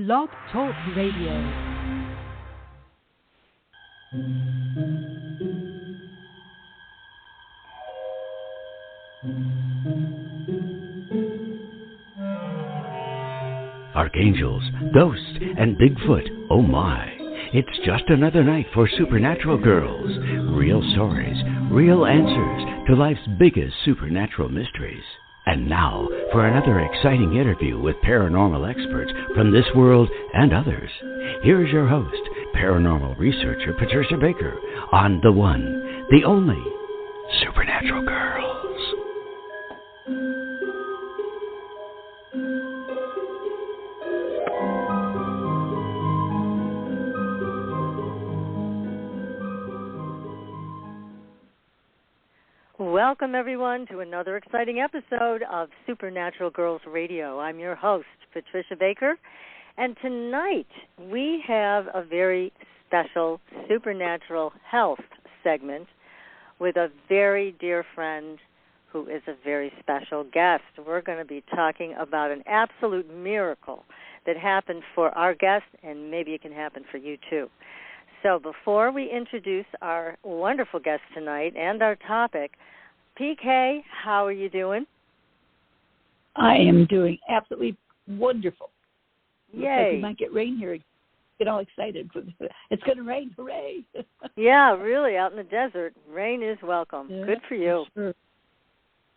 Blog Talk Radio. Archangels, ghosts, and Bigfoot, oh my. It's just another night for Supernatural Girls. Real stories, real answers to life's biggest supernatural mysteries. And now for another exciting interview with paranormal experts from this world and others. Here's your host, paranormal researcher Patricia Baker, on the one, the only, Supernatural Girls. Welcome, everyone, to another exciting episode of Supernatural Girls Radio. I'm your host, Patricia Baker, and tonight we have a very special supernatural health segment with a very dear friend who is a very special guest. We're going to be talking about an absolute miracle that happened for our guest, and maybe it can happen for you too. So before we introduce our wonderful guest tonight and our topic, PK, how are you doing? I am doing absolutely wonderful. Yay. Looks like we might get rain here. Get all excited. It's going to rain. Hooray. Yeah, really, out in the desert. Rain is welcome. Yeah, good for you. Sure.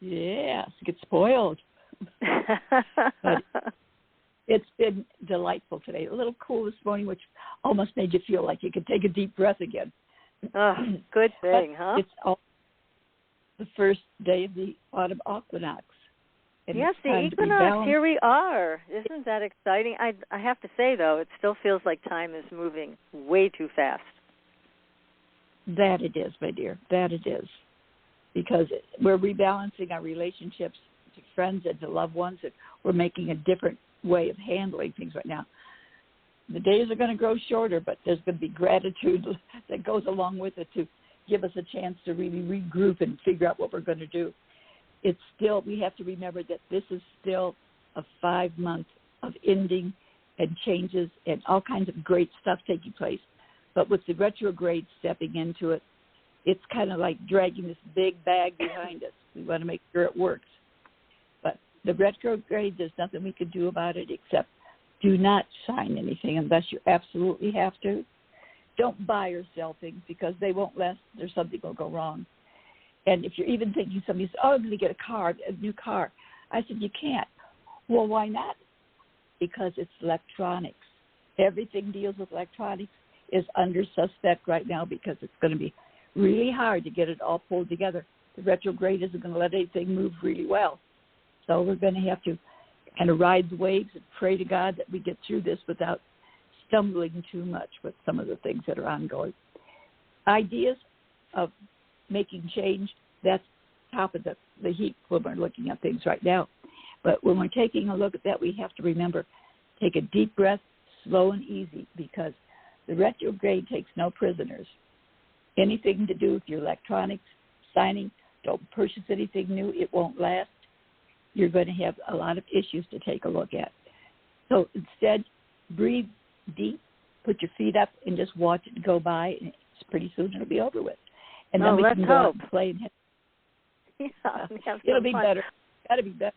Yes, get spoiled. But it's been delightful today. A little cool this morning, which almost made you feel like you could take a deep breath again. Oh, good thing, huh? It's all the first day of the autumn equinox. And yes, the equinox, here we are. Isn't that exciting? I have to say, though, it still feels like time is moving way too fast. That it is, my dear, that it is. Because we're rebalancing our relationships to friends and to loved ones, and we're making a different way of handling things right now. The days are going to grow shorter, but there's going to be gratitude that goes along with it to give us a chance to really regroup and figure out what we're going to do. It's still, we have to remember that this is still a 5 month of ending and changes and all kinds of great stuff taking place. But with the retrograde stepping into it, it's kind of like dragging this big bag behind us. We want to make sure it works. But the retrograde, there's nothing we can do about it except do not sign anything unless you absolutely have to. Don't buy or sell things because they won't last. There's something will go wrong. And if you're even thinking, somebody says, oh, I'm going to get a new car. I said, you can't. Well, why not? Because it's electronics. Everything deals with electronics is under suspect right now because it's going to be really hard to get it all pulled together. The retrograde isn't going to let anything move really well. So we're going to have to kind of ride the waves and pray to God that we get through this without stumbling too much with some of the things that are ongoing. Ideas of making change, that's top of the heap when we're looking at things right now. But when we're taking a look at that, we have to remember, take a deep breath, slow and easy, because the retrograde takes no prisoners. Anything to do with your electronics, signing, don't purchase anything new, it won't last. You're going to have a lot of issues to take a look at. So instead, breathe deep, put your feet up, and just watch it go by, and it's pretty soon it'll be over with. And then we can go out and play. And it'll be better. Got to be better.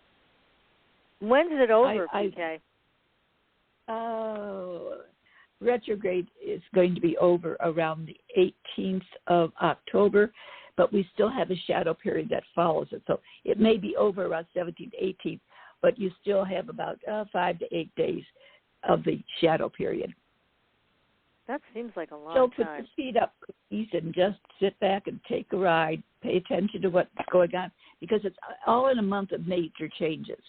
When's it over, PK? Retrograde is going to be over around the 18th of October, but we still have a shadow period that follows it. So it may be over around 17th, 18th, but you still have about 5 to 8 days of the shadow period. That seems like a long time. So put your feet up, please, and just sit back and take a ride. Pay attention to what's going on, because it's all in a month of major changes,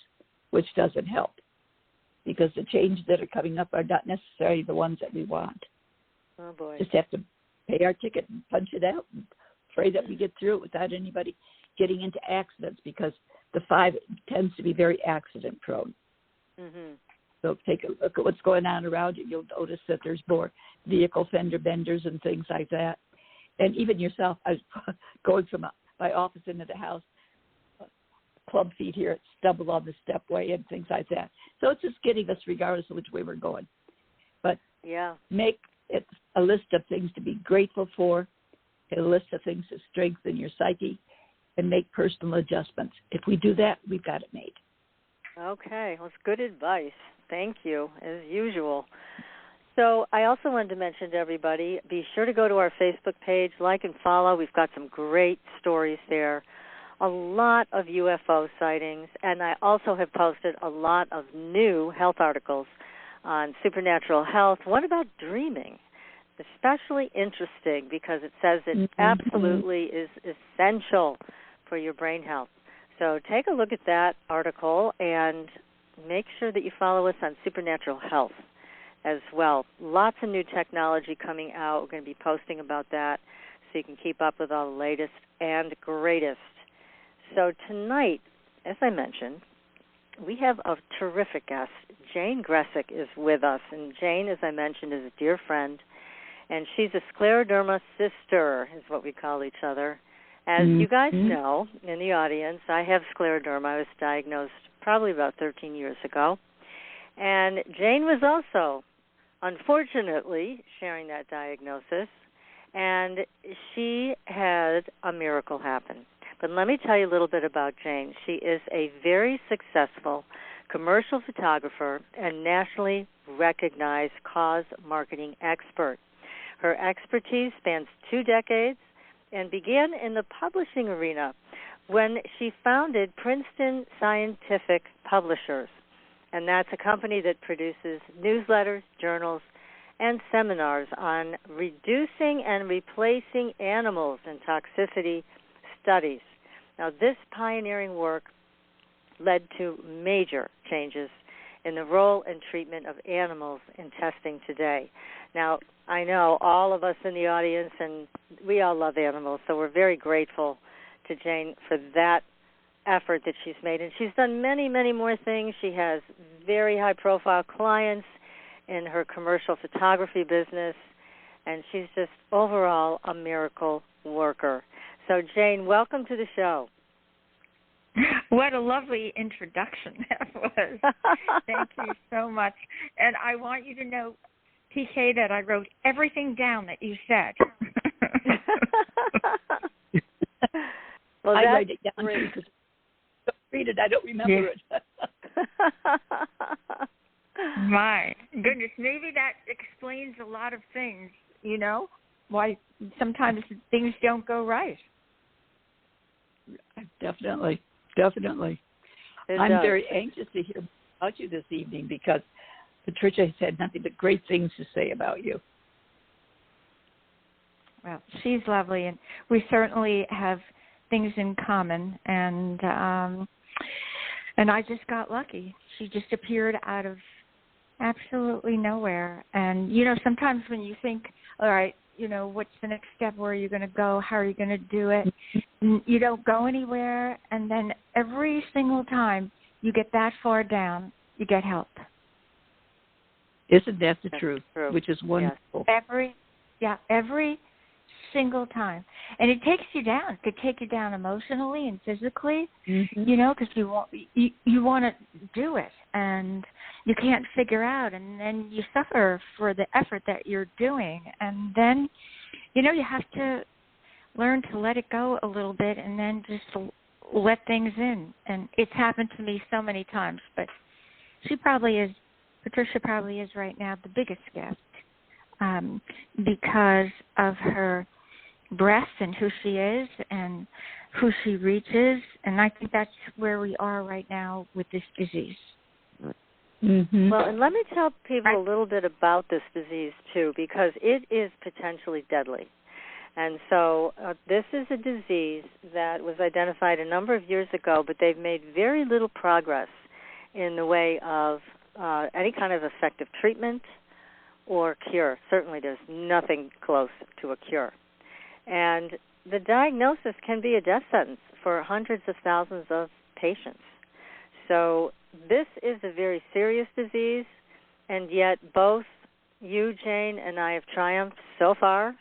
which doesn't help, because the changes that are coming up are not necessarily the ones that we want. Oh, boy. Just have to pay our ticket and punch it out and pray that we get through it without anybody getting into accidents, because the 5 tends to be very accident-prone. Mm-hmm. So take a look at what's going on around you. You'll notice that there's more vehicle fender benders and things like that. And even yourself, I was going from my office into the house, club feet here, stumble on the stepway and things like that. So it's just getting us regardless of which way we're going. But make it a list of things to be grateful for, a list of things to strengthen your psyche, and make personal adjustments. If we do that, we've got it made. Okay. Well, it's good advice. Thank you, as usual. So I also wanted to mention to everybody, be sure to go to our Facebook page, like and follow. We've got some great stories there, a lot of UFO sightings, and I also have posted a lot of new health articles on supernatural health. One about dreaming, especially interesting because it says it absolutely is essential for your brain health. So take a look at that article and make sure that you follow us on Supernatural Health as well. Lots of new technology coming out. We're going to be posting about that so you can keep up with all the latest and greatest. So tonight, as I mentioned, we have a terrific guest. Jane Grecsek is with us. And Jane, as I mentioned, is a dear friend. And she's a Scleroderma sister, is what we call each other. As you guys know in the audience, I have Scleroderma. I was diagnosed probably about 13 years ago. And Jane was also, unfortunately, sharing that diagnosis. And she had a miracle happen. But let me tell you a little bit about Jane. She is a very successful commercial photographer and nationally recognized cause marketing expert. Her expertise spans 2 decades and began in the publishing arena when she founded Princeton Scientific Publishers. And that's a company that produces newsletters, journals, and seminars on reducing and replacing animals in toxicity studies. Now, this pioneering work led to major changes in the role and treatment of animals in testing today. Now, I know all of us in the audience, and we all love animals, so we're very grateful to Jane for that effort that she's made. And she's done many, many more things. She has very high-profile clients in her commercial photography business, and she's just overall a miracle worker. So, Jane, welcome to the show. What a lovely introduction that was. Thank you so much. And I want you to know, PK, that I wrote everything down that you said. Well, I write it down too, because I don't read it, I don't remember it. My goodness, maybe that explains a lot of things, you know, why sometimes things don't go right. Definitely. It I'm does. very anxious to hear about you this evening because Patricia has had nothing but great things to say about you. Well, she's lovely, and we certainly have things in common, and I just got lucky. She just appeared out of absolutely nowhere. And, you know, sometimes when you think, all right, you know, what's the next step? Where are you going to go? How are you going to do it? You don't go anywhere, and then every single time you get that far down, you get help. Isn't that the That's truth? true. Which is wonderful. Every single time. And it takes you down. It could take you down emotionally and physically, you know, because you want to do it, and you can't figure out, and then you suffer for the effort that you're doing. And then, you know, you have to learn to let it go a little bit and then just let things in. And it's happened to me so many times, but Patricia probably is right now the biggest gift because of her breadth and who she is and who she reaches. And I think that's where we are right now with this disease. Well, and let me tell people a little bit about this disease, too, because it is potentially deadly. And so this is a disease that was identified a number of years ago, but they've made very little progress in the way of any kind of effective treatment or cure. Certainly there's nothing close to a cure. And the diagnosis can be a death sentence for hundreds of thousands of patients. So this is a very serious disease, and yet both you, Jane, and I have triumphed so far.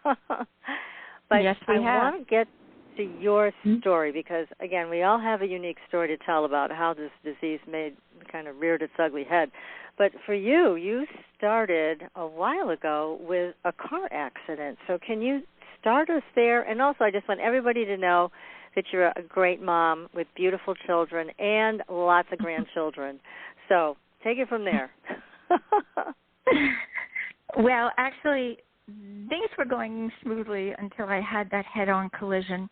But yes, I want to get to your story because, again, we all have a unique story to tell about how this disease kind of reared its ugly head. But for you started a while ago with a car accident. So can you start us there? And also, I just want everybody to know that you're a great mom with beautiful children and lots of grandchildren. So take it from there. Well, actually, things were going smoothly until I had that head-on collision,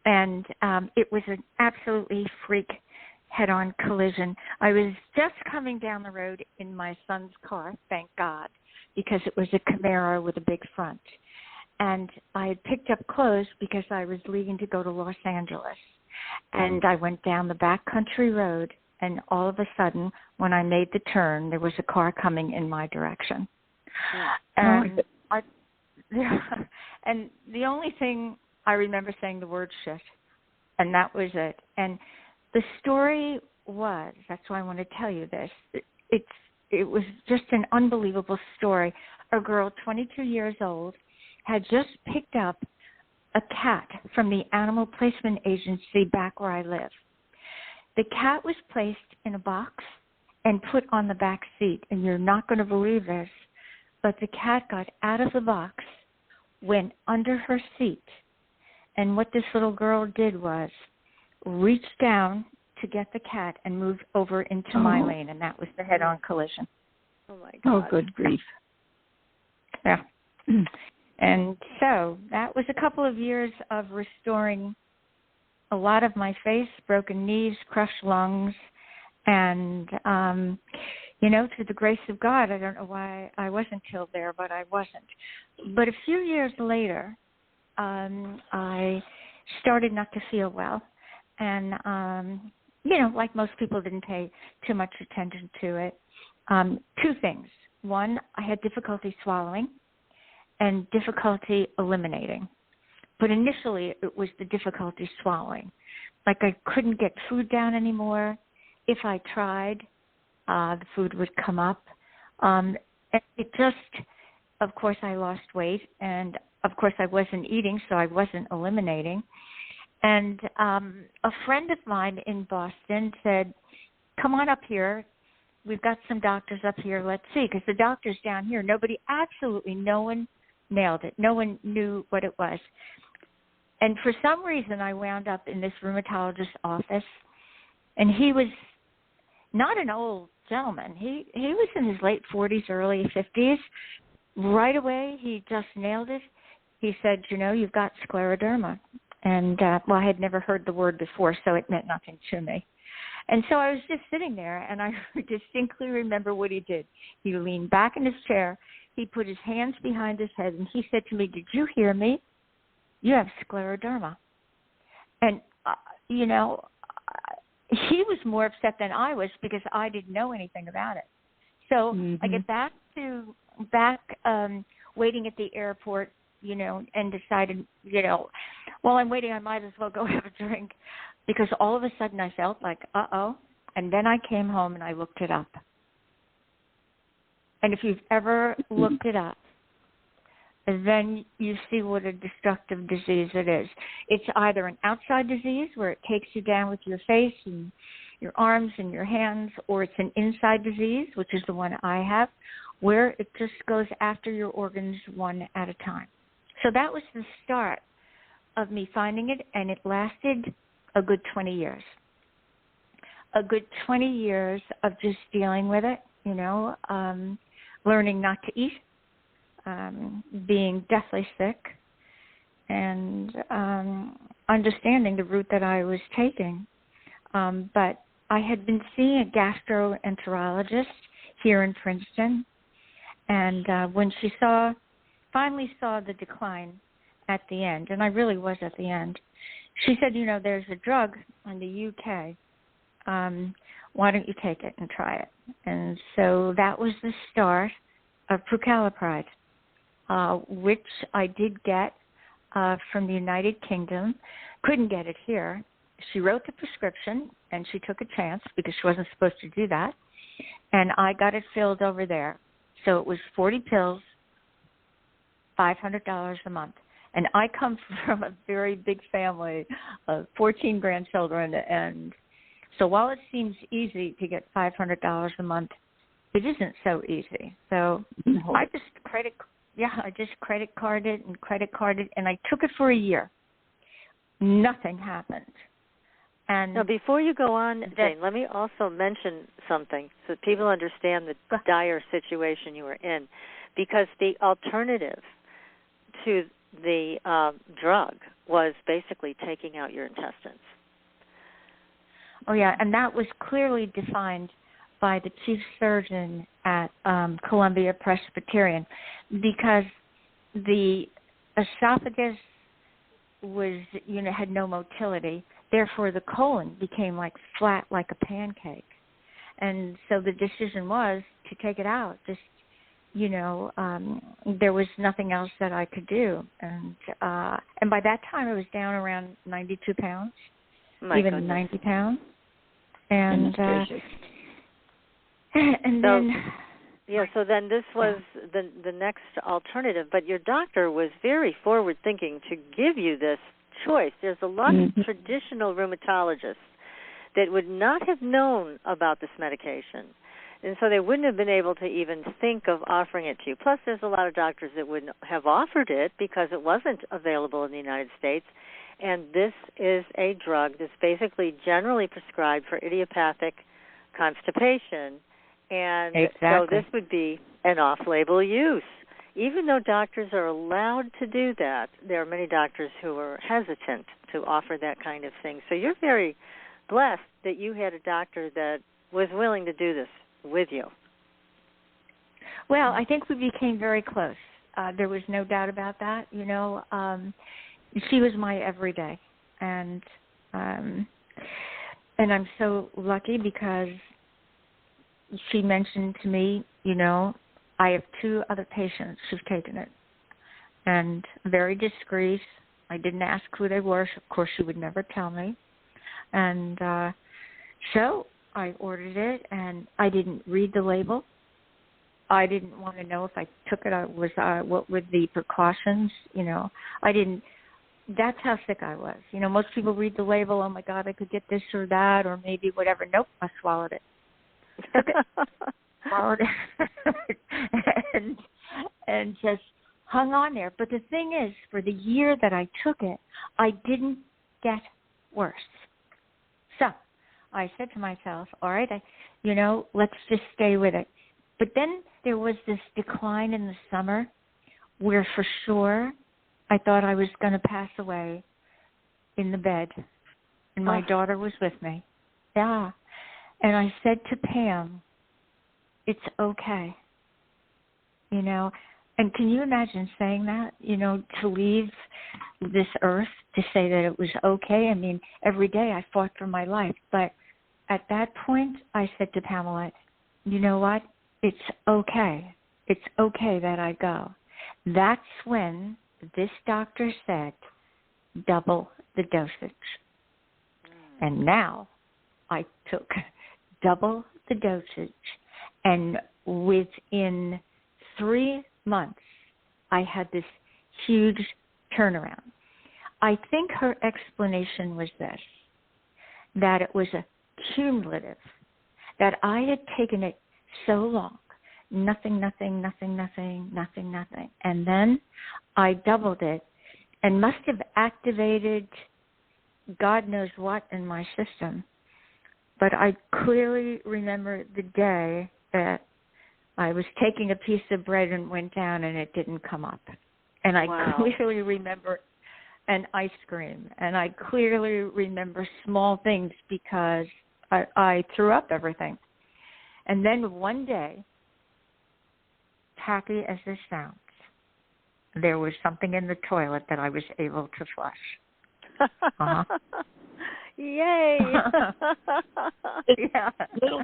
and it was an absolutely freak head-on collision. I was just coming down the road in my son's car, thank God, because it was a Camaro with a big front. And I had picked up clothes because I was leaving to go to Los Angeles. And I went down the backcountry road, and all of a sudden, when I made the turn, there was a car coming in my direction. And and the only thing I remember saying the word shit, and that was it. And the story was, that's why I want to tell you this, it was just an unbelievable story. A girl, 22 years old, had just picked up a cat from the animal placement agency back where I live. The cat was placed in a box and put on the back seat, and you're not going to believe this, but the cat got out of the box, went under her seat, and what this little girl did was reached down to get the cat and moved over into my lane, and that was the head-on collision. Oh, my God. Oh, good grief. Yeah. And so that was a couple of years of restoring a lot of my face, broken knees, crushed lungs, and, through the grace of God, I don't know why I wasn't killed there, but I wasn't. But a few years later, I started not to feel well. And, like most people, didn't pay too much attention to it. Two things. One, I had difficulty swallowing and difficulty eliminating. But initially, it was the difficulty swallowing. Like I couldn't get food down anymore. If I tried, the food would come up. It just, of course, I lost weight. And, of course, I wasn't eating, so I wasn't eliminating. And a friend of mine in Boston said, come on up here. We've got some doctors up here. Let's see. Because the doctors down here, no one nailed it. No one knew what it was. And for some reason, I wound up in this rheumatologist's office. And he was not an old gentleman. He was in his late 40s, early 50s. Right away, he just nailed it. He said, you've got scleroderma. And, I had never heard the word before, so it meant nothing to me. And so I was just sitting there, and I distinctly remember what he did. He leaned back in his chair. He put his hands behind his head, and he said to me, did you hear me? You have scleroderma. And, he was more upset than I was because I didn't know anything about it. So I get back waiting at the airport, and decided, while I'm waiting, I might as well go have a drink because all of a sudden I felt like, uh-oh. And then I came home and I looked it up. And if you've ever looked it up, then you see what a destructive disease it is. It's either an outside disease where it takes you down with your face and your arms and your hands, or it's an inside disease, which is the one I have, where it just goes after your organs one at a time. So that was the start of me finding it, and it lasted a good 20 years. A good 20 years of just dealing with it, learning not to eat, being deathly sick, and understanding the route that I was taking. But I had been seeing a gastroenterologist here in Princeton, and when she finally saw the decline at the end, and I really was at the end, she said, there's a drug in the UK. Why don't you take it and try it? And so that was the start of prucalopride, which I did get from the United Kingdom. Couldn't get it here. She wrote the prescription, and she took a chance because she wasn't supposed to do that, and I got it filled over there. So it was 40 pills, $500 a month. And I come from a very big family of 14 grandchildren, and so while it seems easy to get $500 a month, it isn't so easy. So I just credit carded, and I took it for a year. Nothing happened. And now, before you go on, Jane, let me also mention something so that people understand the dire situation you were in, because the alternative to the drug was basically taking out your intestines. Oh, yeah, and that was clearly defined by the chief surgeon at Columbia Presbyterian, because the esophagus was, had no motility. Therefore, the colon became like flat, like a pancake. And so the decision was to take it out. Just, there was nothing else that I could do. And by that time, I was down around 92 pounds, goodness. 90 pounds. And then... Yeah, so then this was the next alternative. But your doctor was very forward-thinking to give you this choice. There's a lot of traditional rheumatologists that would not have known about this medication, and so they wouldn't have been able to even think of offering it to you. Plus, there's a lot of doctors that wouldn't have offered it because it wasn't available in the United States, and this is a drug that's basically generally prescribed for idiopathic constipation, and so this would be an off-label use. Even though doctors are allowed to do that, there are many doctors who are hesitant to offer that kind of thing. So you're very blessed that you had a doctor that was willing to do this with you. Well, I think we became very close. There was no doubt about that. She was my everyday, and I'm so lucky because she mentioned to me, I have 2 other patients who've taken it, and very discreet. I didn't ask who they were. Of course, she would never tell me. And so I ordered it, and I didn't read the label. I didn't want to know if I took it. What were the precautions? I didn't. That's how sick I was. Most people read the label. Oh my God, I could get this or that, or maybe whatever. Nope, I swallowed it. Took it. Swallowed it. and just hung on there. But the thing is, for the year that I took it, I didn't get worse. So I said to myself, all right, let's just stay with it. But then there was this decline in the summer where for sure I thought I was going to pass away in the bed. And my daughter was with me. Yeah. And I said to Pam, it's okay. And can you imagine saying that, to leave this earth, to say that it was okay? I mean, every day I fought for my life. But at that point, I said to Pamela, you know what? It's okay. It's okay that I go. That's when this doctor said, double the dosage. And now I took double the dosage, and within 3 months, I had this huge turnaround. I think her explanation was this, that it was a cumulative, that I had taken it so long, nothing, and then I doubled it and must have activated God knows what in my system. But I clearly remember the day that I was taking a piece of bread and went down and it didn't come up. And I clearly remember an ice cream. And I clearly remember small things because I threw up everything. And then one day, tacky as this sounds, there was something in the toilet that I was able to flush. Yay! Yeah. Little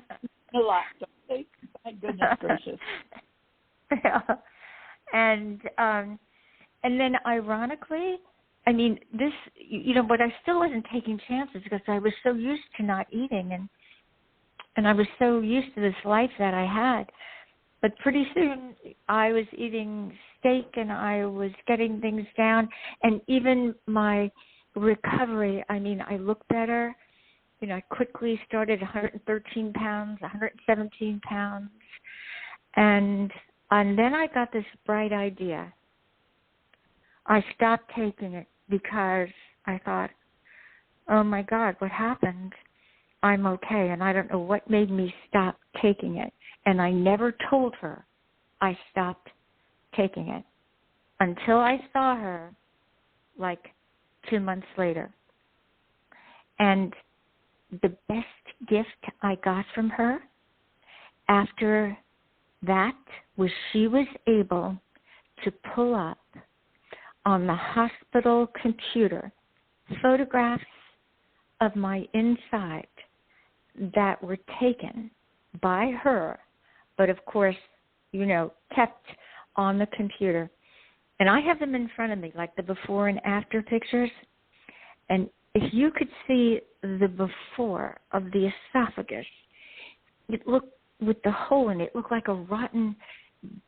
lot. My goodness gracious. Yeah. And then ironically, I mean, this, but I still wasn't taking chances because I was so used to not eating and I was so used to this life that I had. But pretty soon I was eating steak and I was getting things down, and even my recovery, I mean, I look better. I quickly started 113 pounds, 117 pounds. And then I got this bright idea. I stopped taking it because I thought, oh, my God, what happened? I'm okay, and I don't know what made me stop taking it. And I never told her I stopped taking it until I saw her like 2 months later. And the best gift I got from her after that was she was able to pull up on the hospital computer photographs of my inside that were taken by her, but of course, kept on the computer. And I have them in front of me, like the before and after pictures. And if you could see the before of the esophagus, it looked, with the hole in it, it looked like a rotten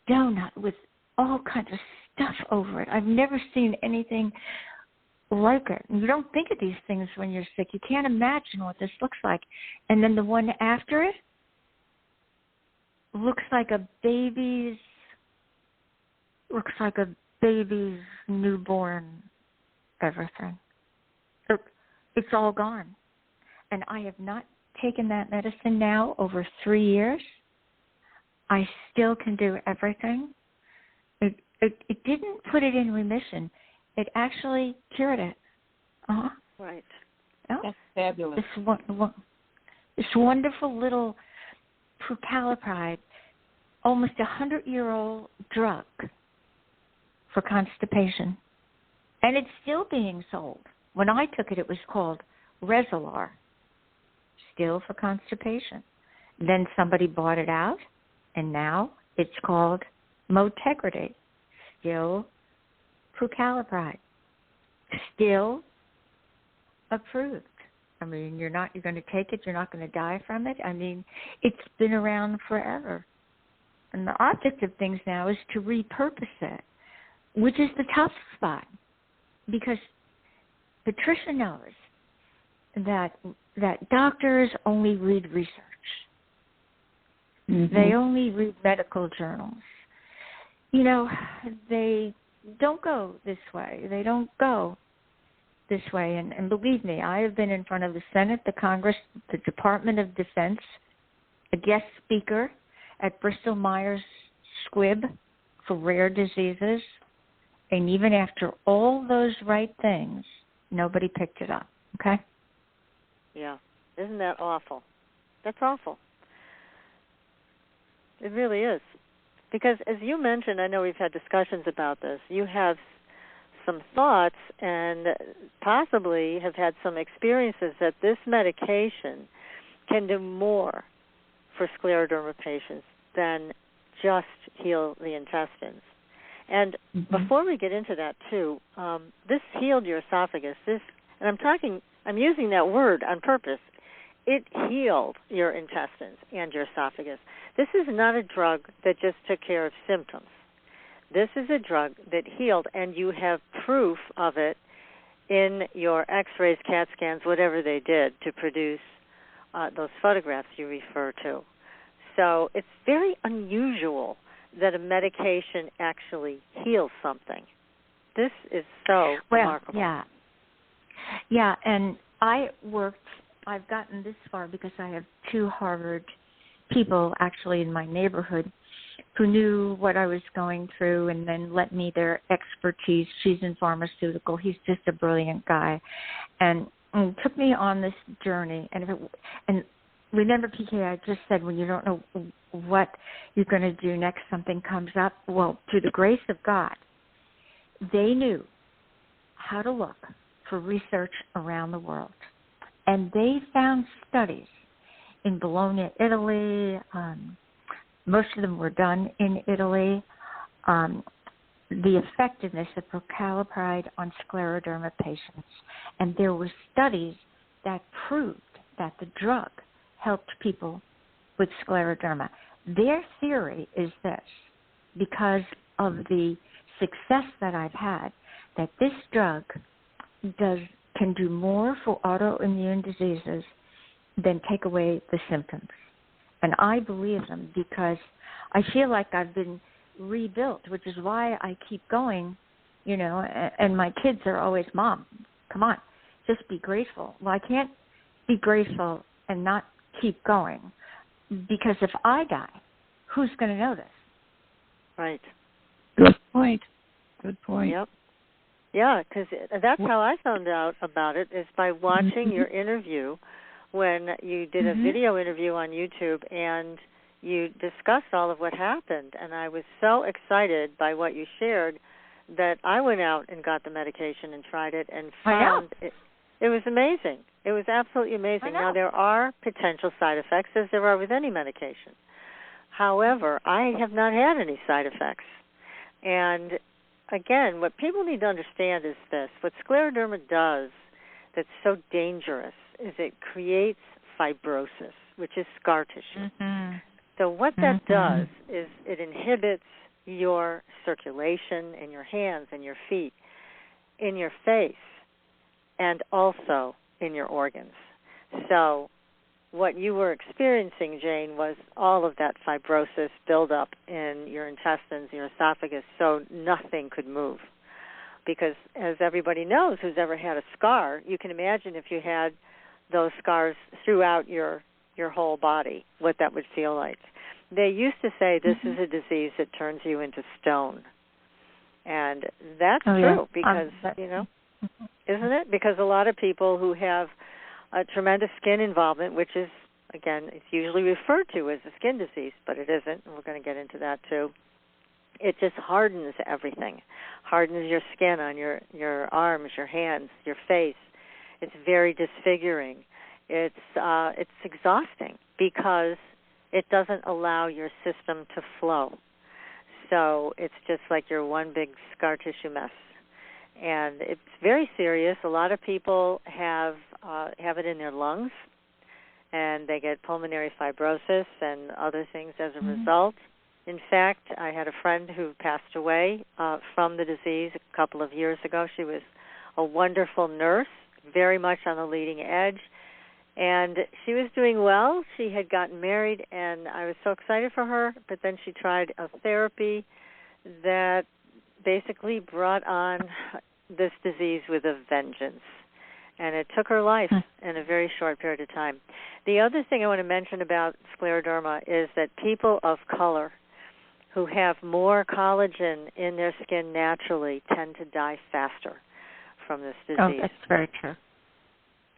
donut with all kinds of stuff over it. I've never seen anything like it. You don't think of these things when you're sick. You can't imagine what this looks like. And then the one after it looks like a baby's newborn everything. It's all gone. And I have not taken that medicine now over 3 years. I still can do everything. It didn't put it in remission. It actually cured it. Uh-huh. Right. Oh, that's fabulous. This wonderful little prucalopride, almost 100-year-old drug for constipation. And it's still being sold. When I took it, it was called Resolar, still for constipation. Then somebody bought it out, and now it's called Motegrity, still prucalopride, still approved. I mean, you're going to take it, you're not going to die from it. I mean, it's been around forever. And the object of things now is to repurpose it, which is the tough spot, because Patricia knows that doctors only read research. Mm-hmm. They only read medical journals. They don't go this way. They don't go this way. And believe me, I have been in front of the Senate, the Congress, the Department of Defense, a guest speaker at Bristol Myers Squibb for rare diseases. And even after all those right things, nobody picked it up, okay? Yeah. Isn't that awful? That's awful. It really is. Because as you mentioned, I know we've had discussions about this, you have some thoughts and possibly have had some experiences that this medication can do more for scleroderma patients than just heal the intestines. And before we get into that, too, this healed your esophagus. And I'm using that word on purpose. It healed your intestines and your esophagus. This is not a drug that just took care of symptoms. This is a drug that healed, and you have proof of it in your x-rays, CAT scans, whatever they did to produce those photographs you refer to. So it's very unusual that a medication actually heals something. This is so remarkable. Yeah, and I've gotten this far because I have 2 Harvard people actually in my neighborhood who knew what I was going through and then lent me their expertise. She's in pharmaceutical. He's just a brilliant guy. And took me on this journey. And remember, PK, I just said when you don't know what you're going to do next, something comes up. Well, through the grace of God, they knew how to look for research around the world. And they found studies in Bologna, Italy. Most of them were done in Italy. The effectiveness of prucalopride on scleroderma patients. And there were studies that proved that the drug helped people with scleroderma. Their theory is this, because of the success that I've had, that this drug can do more for autoimmune diseases than take away the symptoms. And I believe them because I feel like I've been rebuilt, which is why I keep going, you know, and my kids are always, Mom, come on, just be grateful. Well, I can't be grateful and not keep going, because if I die, who's going to know this? Right. Good point. Good point. Yep. Yeah, because that's how I found out about it, is by watching your interview when you did a video interview on YouTube and you discussed all of what happened. And I was so excited by what you shared that I went out and got the medication and tried it and found it was amazing. It was absolutely amazing. Now, there are potential side effects, as there are with any medication. However, I have not had any side effects. And again, what people need to understand is this. What scleroderma does that's so dangerous is it creates fibrosis, which is scar tissue. So what that does is it inhibits your circulation in your hands and your feet, in your face, and also in your organs. So what you were experiencing, Jane, was all of that fibrosis buildup in your intestines, your esophagus, so nothing could move. Because as everybody knows who's ever had a scar, you can imagine if you had those scars throughout your whole body, what that would feel like. They used to say this is a disease that turns you into stone. And that's true because, you know, isn't it? Because a lot of people who have a tremendous skin involvement, which is, again, it's usually referred to as a skin disease, but it isn't, and we're going to get into that too. It just hardens everything, hardens your skin on your arms, your hands, your face. It's very disfiguring. It's exhausting because it doesn't allow your system to flow. So it's just like you're one big scar tissue mess. And it's very serious. A lot of people have it in their lungs, and they get pulmonary fibrosis and other things as a result. In fact, I had a friend who passed away from the disease a couple of years ago. She was a wonderful nurse, very much on the leading edge, and she was doing well. She had gotten married, and I was so excited for her, but then she tried a therapy that basically brought on this disease with a vengeance, and it took her life in a very short period of time. The other thing I want to mention about scleroderma is that people of color who have more collagen in their skin naturally tend to die faster from this disease. Oh, that's very true.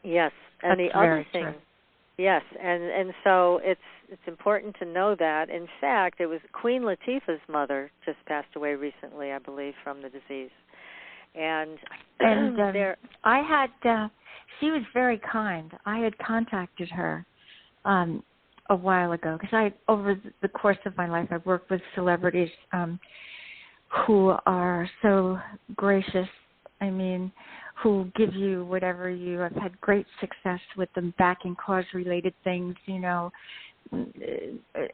Yes, and that's the other thing, yes, and so it's important to know that. In fact, it was Queen Latifah's mother just passed away recently, I believe, from the disease. And I had, she was very kind. I had contacted her a while ago because over the course of my life, I've worked with celebrities who are so gracious. I mean, who give you whatever you have had great success with them back in cause-related things, you know,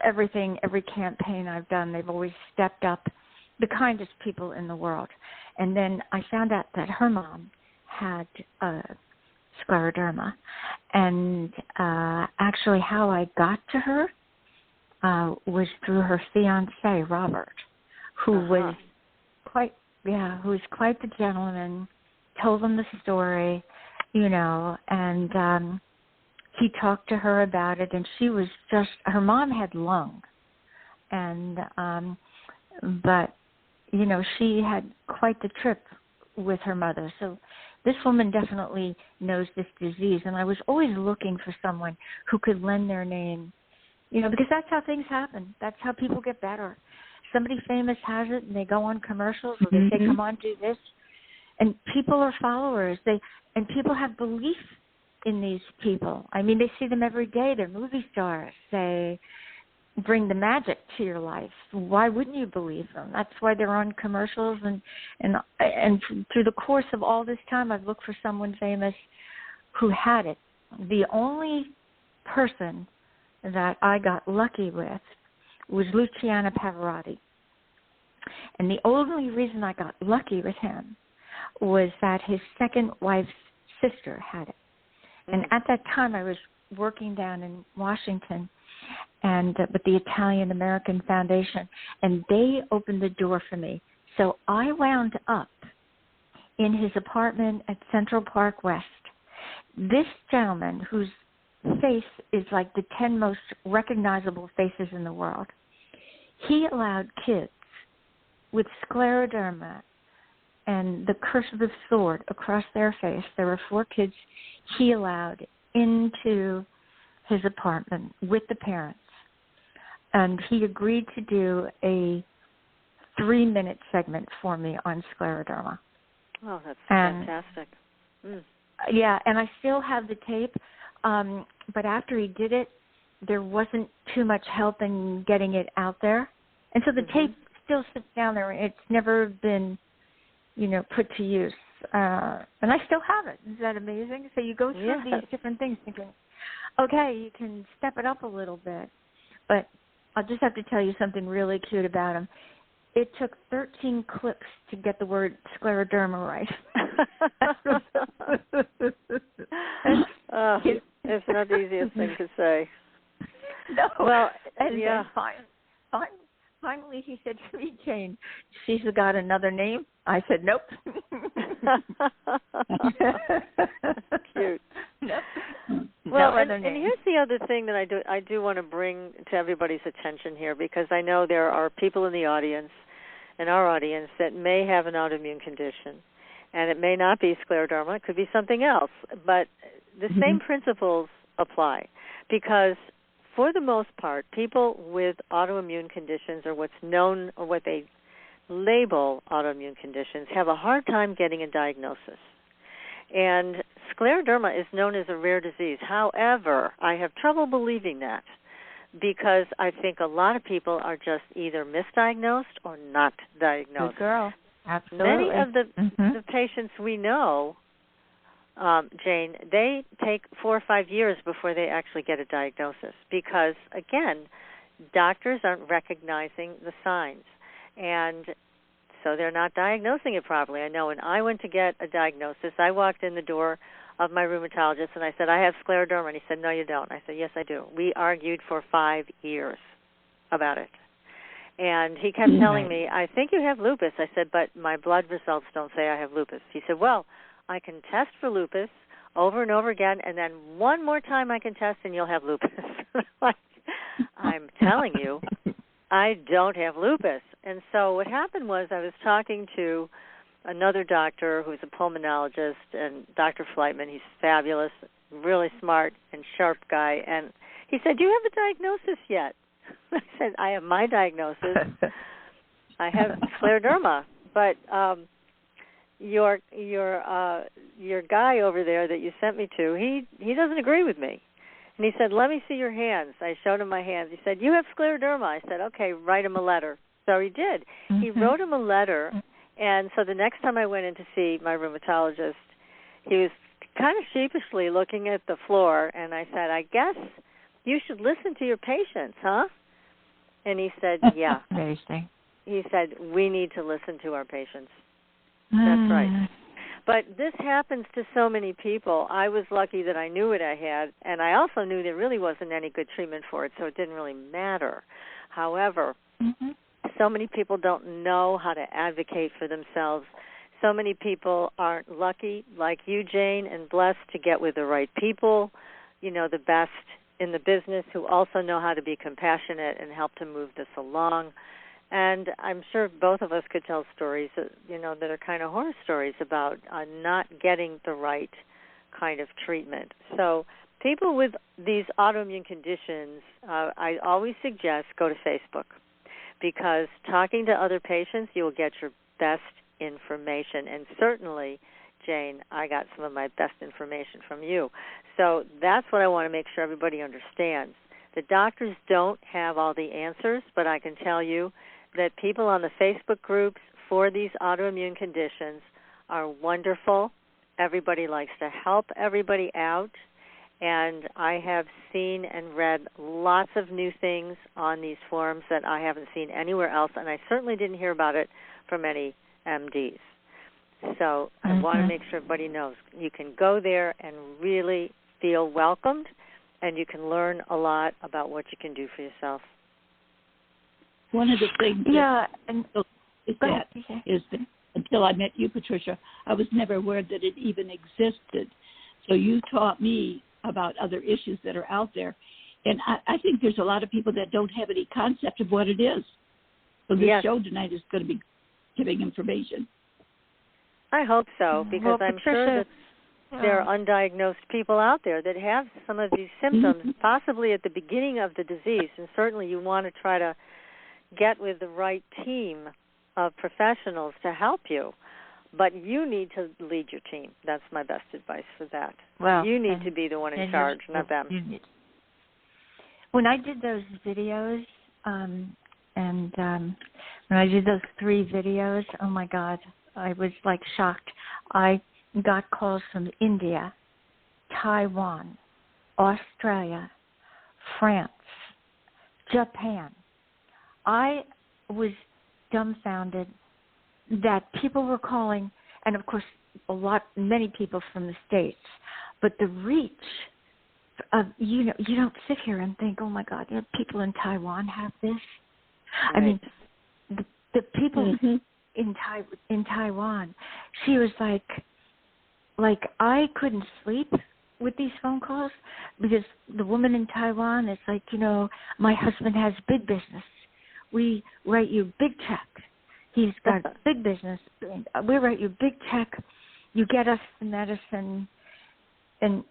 everything, every campaign I've done, they've always stepped up, the kindest people in the world. And then I found out that her mom had scleroderma. And actually how I got to her was through her fiancé, Robert, who was quite the gentleman, told them the story, you know, and he talked to her about it, and she was just, her mom had lung, and but, you know, she had quite the trip with her mother. So this woman definitely knows this disease, and I was always looking for someone who could lend their name, you know, because that's how things happen. That's how people get better. Somebody famous has it, and they go on commercials, or they say, come on, do this. And people are followers. And people have belief in these people. I mean, they see them every day. They're movie stars. They bring the magic to your life. Why wouldn't you believe them? That's why they're on commercials. And through the course of all this time, I've looked for someone famous who had it. The only person that I got lucky with was Luciano Pavarotti. And the only reason I got lucky with him was that his second wife's sister had it. And at that time, I was working down in Washington, and with the Italian American Foundation, and they opened the door for me. So I wound up in his apartment at Central Park West. This gentleman, whose face is like the 10 most recognizable faces in the world, he allowed kids with scleroderma and the curse of the sword across their face. There were 4 kids he allowed into his apartment with the parents. And he agreed to do a 3-minute segment for me on scleroderma. Oh, that's fantastic. Yeah, and I still have the tape, but after he did it, there wasn't too much help in getting it out there. And so the tape still sits down there. It's never been, put to use. And I still have it. Is that amazing? So you go through these different things thinking, okay, you can step it up a little bit. But I'll just have to tell you something really cute about him. It took 13 clips to get the word scleroderma right. It's not the easiest thing to say. No. Well, and then finally he said to me, Jane, she's got another name? I said, nope. Cute. Nope. Well, and here's the other thing that I do want to bring to everybody's attention here, because I know there are people in the audience, in our audience, that may have an autoimmune condition, and it may not be scleroderma. It could be something else, but the same principles apply, because for the most part, people with autoimmune conditions, or what's known, or what they label autoimmune conditions, have a hard time getting a diagnosis. And scleroderma is known as a rare disease. However, I have trouble believing that, because I think a lot of people are just either misdiagnosed or not diagnosed. Good girl. Absolutely. Many of the patients we know, Jane, they take 4 or 5 years before they actually get a diagnosis, because, again, doctors aren't recognizing the signs. And so they're not diagnosing it properly. I know when I went to get a diagnosis, I walked in the door of my rheumatologist and I said, I have scleroderma. And he said, no, you don't. I said, yes, I do. We argued for 5 years about it. And he kept telling me, I think you have lupus. I said, but my blood results don't say I have lupus. He said, well, I can test for lupus over and over again, and then one more time I can test and you'll have lupus. I'm telling you, I don't have lupus. And so what happened was I was talking to another doctor who's a pulmonologist, and Dr. Flightman. He's fabulous, really smart and sharp guy. And he said, do you have a diagnosis yet? I said, I have my diagnosis. I have scleroderma. But your guy over there that you sent me to, he doesn't agree with me. And he said, let me see your hands. I showed him my hands. He said, you have scleroderma. I said, okay, write him a letter. So he did. He wrote him a letter, and so the next time I went in to see my rheumatologist, he was kind of sheepishly looking at the floor, and I said, I guess you should listen to your patients, huh? And he said, yeah. Amazing. He said, we need to listen to our patients. That's right. But this happens to so many people. I was lucky that I knew what I had, and I also knew there really wasn't any good treatment for it, so it didn't really matter. However, so many people don't know how to advocate for themselves. So many people aren't lucky, like you, Jane, and blessed to get with the right people, the best in the business, who also know how to be compassionate and help to move this along. And I'm sure both of us could tell stories, that are kind of horror stories about not getting the right kind of treatment. So people with these autoimmune conditions, I always suggest go to Facebook, because talking to other patients, you will get your best information. And certainly, Jane, I got some of my best information from you. So that's what I want to make sure everybody understands. The doctors don't have all the answers, but I can tell you that people on the Facebook groups for these autoimmune conditions are wonderful. Everybody likes to help everybody out. And I have seen and read lots of new things on these forums that I haven't seen anywhere else, and I certainly didn't hear about it from any MDs. So I want to make sure everybody knows you can go there and really feel welcomed and you can learn a lot about what you can do for yourself. One of the things is that until I met you, Patricia, I was never aware that it even existed. So you taught me about other issues that are out there. And I think there's a lot of people that don't have any concept of what it is. So this show tonight is going to be giving information. I hope so, because I'm sure that there are undiagnosed people out there that have some of these symptoms, possibly at the beginning of the disease. And certainly you want to try to get with the right team of professionals to help you. But you need to lead your team. That's my best advice for that. Well, you need to be the one in charge, not them. When I did those videos, when I did those 3 videos, oh my God, I was like shocked. I got calls from India, Taiwan, Australia, France, Japan. I was dumbfounded that people were calling, and of course many people from the States, but the reach of, you don't sit here and think, oh my God, people in Taiwan have this. Right. I mean, the people in Taiwan, she was like I couldn't sleep with these phone calls because the woman in Taiwan is like, my husband has big business. We write you big check. He's got big business. We write you big check. You get us the medicine. And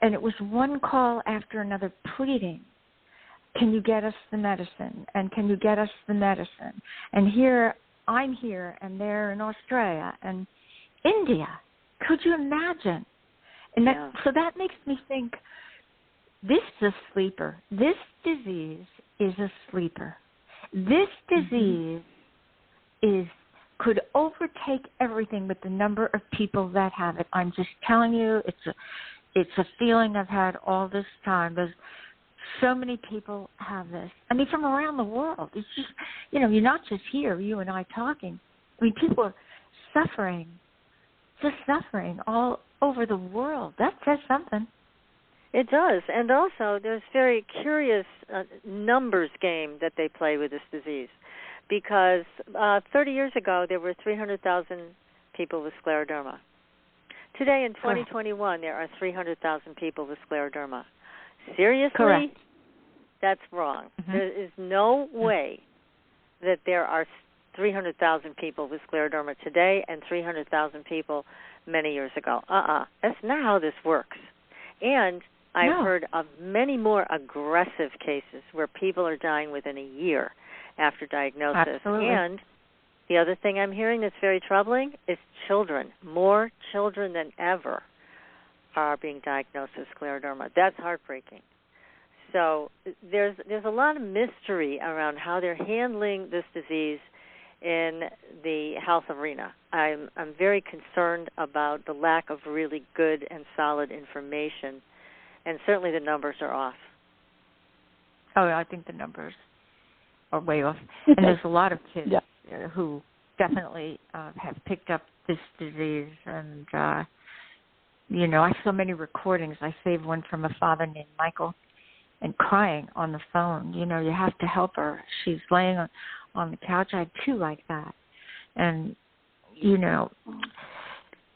it was one call after another pleading, can you get us the medicine? And can you get us the medicine? And here, I'm here, and they're in Australia and India. Could you imagine? And so that makes me think, this is a sleeper. This disease is a sleeper. This disease could overtake everything with the number of people that have it. I'm just telling you, it's a feeling I've had all this time. There's so many people have this. I mean, from around the world. It's just, you're not just here, you and I talking. I mean, people are suffering all over the world. That says something. It does. And also, there's very curious numbers game that they play with this disease. Because 30 years ago, there were 300,000 people with scleroderma. Today, in 2021, there are 300,000 people with scleroderma. Seriously? Correct. That's wrong. There is no way that there are 300,000 people with scleroderma today and 300,000 people many years ago. That's not how this works. And I've heard of many more aggressive cases where people are dying within a year after diagnosis. Absolutely. And the other thing I'm hearing that's very troubling is children. More children than ever are being diagnosed with scleroderma. That's heartbreaking. So there's a lot of mystery around how they're handling this disease in the health arena. I'm very concerned about the lack of really good and solid information, and certainly the numbers are off. Oh, I think the numbers are way off. And there's a lot of kids who definitely have picked up this disease. And, I saw many recordings. I saved one from a father named Michael, and crying on the phone. You have to help her. She's laying on the couch. I had 2 like that. And, you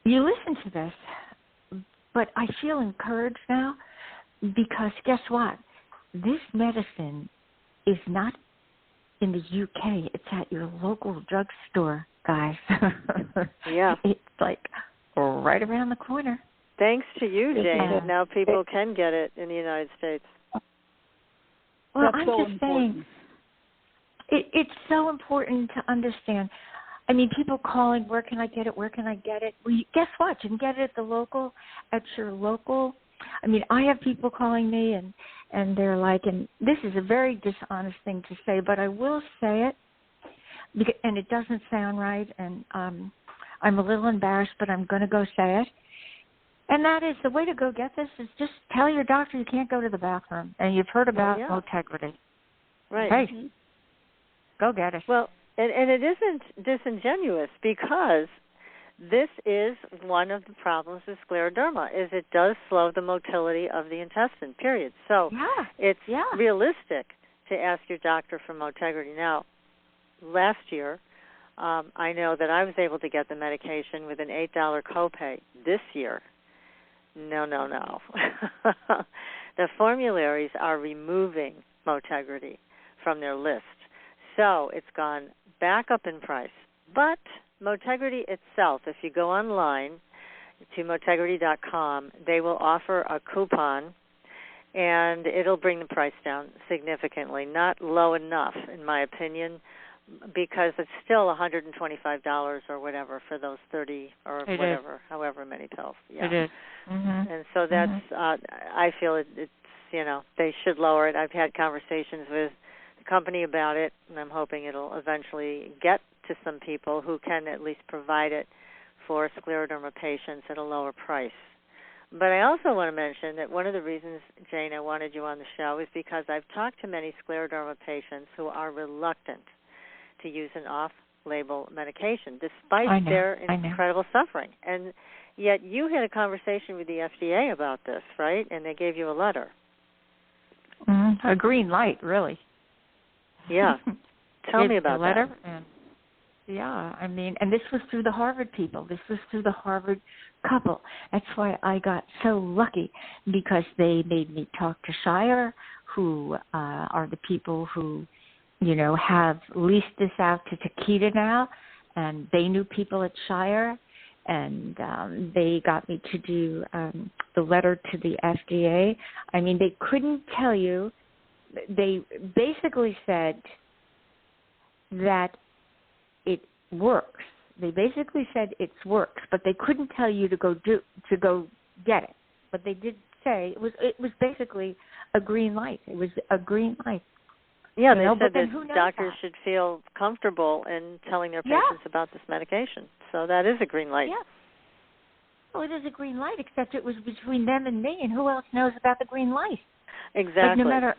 listen to this, but I feel encouraged now because guess what? This medicine is not in the UK. It's at your local drugstore, guys. Yeah. It's like right around the corner. Thanks to you, Jane. Now people can get it in the United States. Well, That's I'm so just saying, it's so important to understand. I mean, people calling, where can I get it? Where can I get it? Well, guess what? You can get it at your local. I mean, I have people calling me, and they're like, and this is a very dishonest thing to say, but I will say it, and it doesn't sound right, and I'm a little embarrassed, but I'm going to go say it. And that is, the way to go get this is just tell your doctor you can't go to the bathroom. And you've heard about integrity. Right. Hey, go get it. Well, and it isn't disingenuous because this is one of the problems with scleroderma, is it does slow the motility of the intestine, period. So it's realistic to ask your doctor for motegrity. Now, last year, I know that I was able to get the medication with an $8 copay. This year, no. The formularies are removing motegrity from their list. So it's gone back up in price. But motegrity itself, if you go online to motegrity.com, they will offer a coupon, and it'll bring the price down significantly. Not low enough, in my opinion, because it's still $125 or whatever for those 30 or it whatever, is. however many pills. Yeah. It is. Mm-hmm. And so that's, I feel it's, they should lower it. I've had conversations with the company about it, and I'm hoping it'll eventually get to some people who can at least provide it for scleroderma patients at a lower price. But I also want to mention that one of the reasons, Jane, I wanted you on the show is because I've talked to many scleroderma patients who are reluctant to use an off-label medication despite their incredible suffering. And yet you had a conversation with the FDA about this, right? And they gave you a letter. A green light, really. Yeah. Tell me about the letter. that. And this was through the Harvard people. This was through the Harvard couple. That's why I got so lucky, because they made me talk to Shire, who are the people who, have leased this out to Takeda now, and they knew people at Shire, and they got me to do the letter to the FDA. I mean, they couldn't tell you. They basically said that it works. They basically said it works, but they couldn't tell you to go get it. But they did say it was basically a green light. It was a green light. Yeah, they said that doctors should feel comfortable in telling their patients about this medication. So that is a green light. Yeah. Well, it is a green light, except it was between them and me, and who else knows about the green light? Exactly. Like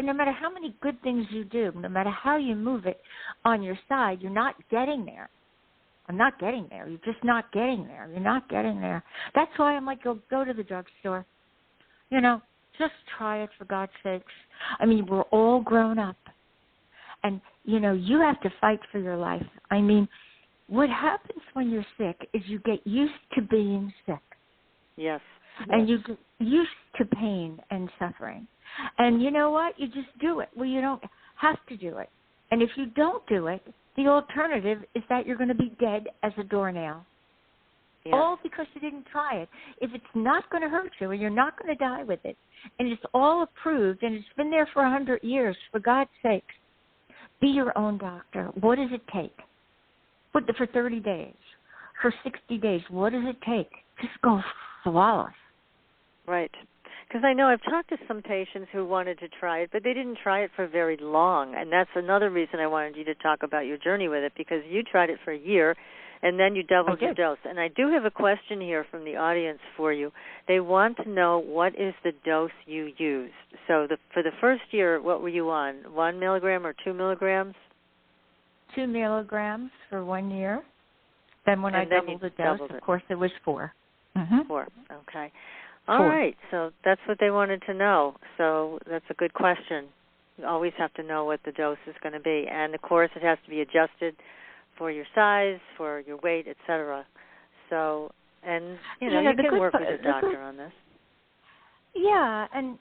no matter how many good things you do, no matter how you move it on your side, you're not getting there. I'm not getting there. You're just not getting there. You're not getting there. That's why I'm like, go to the drugstore. Just try it, for God's sakes. I mean, we're all grown up. And, you have to fight for your life. I mean, what happens when you're sick is you get used to being sick. Yes. And you get used to pain and suffering. And you know what? You just do it. Well, you don't have to do it. And if you don't do it, the alternative is that you're going to be dead as a doornail. Yes. All because you didn't try it. If it's not going to hurt you and you're not going to die with it, and it's all approved and it's been there for 100 years, for God's sake, be your own doctor. What does it take? For 30 days, for 60 days, what does it take? Just go flawless. Right. Because I know I've talked to some patients who wanted to try it, but they didn't try it for very long. And that's another reason I wanted you to talk about your journey with it, because you tried it for a year, and then you doubled your dose. And I do have a question here from the audience for you. They want to know, what is the dose you used? So for the first year, what were you on, 1 milligram or 2 milligrams? 2 milligrams for 1 year. Then when I doubled the dose, of course, it was 4. Mm-hmm. 4, okay. All right, so that's what they wanted to know. So that's a good question. You always have to know what the dose is going to be. And, of course, it has to be adjusted for your size, for your weight, et cetera. So, and, you can work with your doctor on this. Yeah, and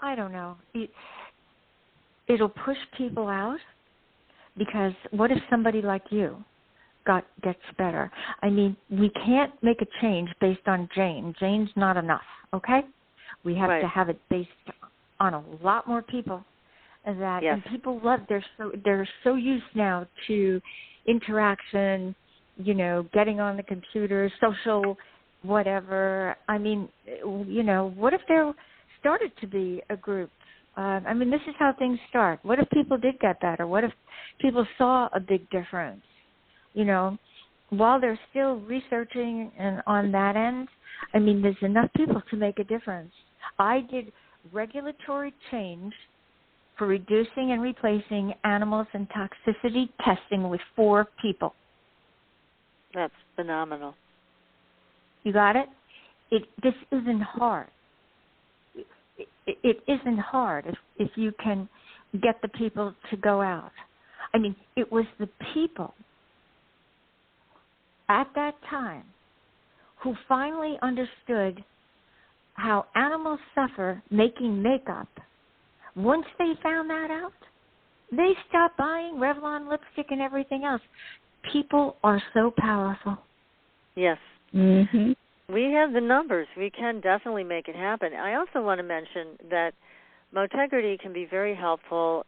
I don't know. It'll push people out, because what if somebody like you gets better? I mean, we can't make a change based on Jane. Jane's not enough, okay? We have to have it based on a lot more people. And people love, they're so used now to interaction, getting on the computer, social, whatever. I mean, what if there started to be a group? This is how things start. What if people did get better? What if people saw a big difference? While they're still researching and on that end, there's enough people to make a difference. I did regulatory change for reducing and replacing animals and toxicity testing with 4 people. That's phenomenal. You got it? This isn't hard. It isn't hard if you can get the people to go out. I mean, it was the people at that time who finally understood how animals suffer making makeup. Once they found that out, they stopped buying Revlon lipstick and everything else. People are so powerful. Yes. Mm-hmm. We have the numbers. We can definitely make it happen. I also want to mention that Motegrity can be very helpful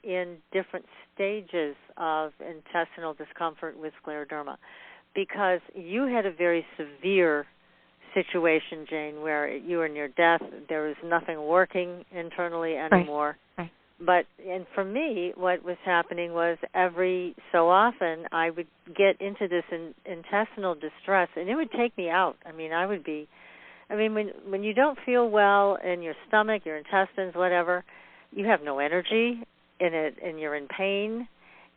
in different stages of intestinal discomfort with scleroderma, because you had a very severe situation, Jane, where you were near death. There was nothing working internally anymore. Right. And for me, what was happening was every so often I would get into this intestinal distress, and it would take me out. I mean, when you don't feel well in your stomach, your intestines, whatever, you have no energy in it, and you're in pain,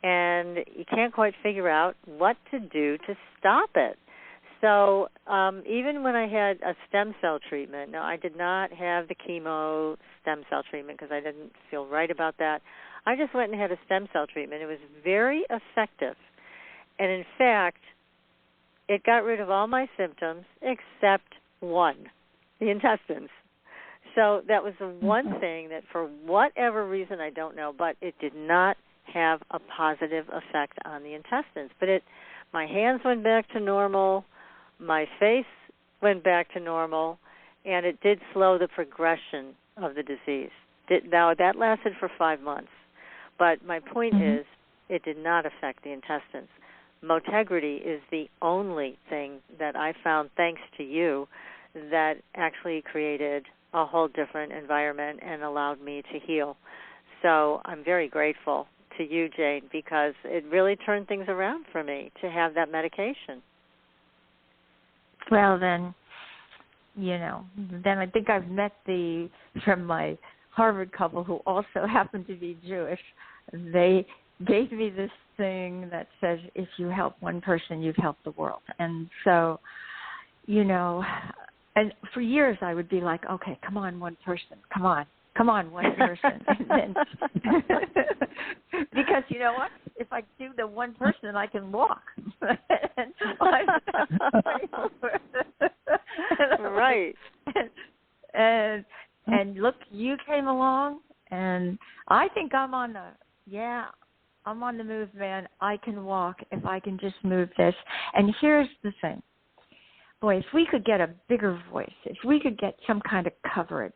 and you can't quite figure out what to do to stop it. So even when I had a stem cell treatment, now I did not have the chemo stem cell treatment because I didn't feel right about that. I just went and had a stem cell treatment. It was very effective. And in fact, it got rid of all my symptoms except one, the intestines. So that was the one thing that for whatever reason, I don't know, but it did not have a positive effect on the intestines. But my hands went back to normal. My face went back to normal, and it did slow the progression of the disease. Now, that lasted for 5 months. But my point is, it did not affect the intestines. Motegrity is the only thing that I found, thanks to you, that actually created a whole different environment and allowed me to heal. So I'm very grateful to you, Jane, because it really turned things around for me to have that medication. Well, then I think I've met from my Harvard couple who also happen to be Jewish. They gave me this thing that says, if you help one person, you've helped the world. And so, and for years I would be like, okay, come on, one person, come on, one person. And then, because you know what? If I do the one person, I can walk. Right. And look, you came along, and I think I'm on the move, man. I can walk if I can just move this. And here's the thing. Boy, if we could get a bigger voice, if we could get some kind of coverage.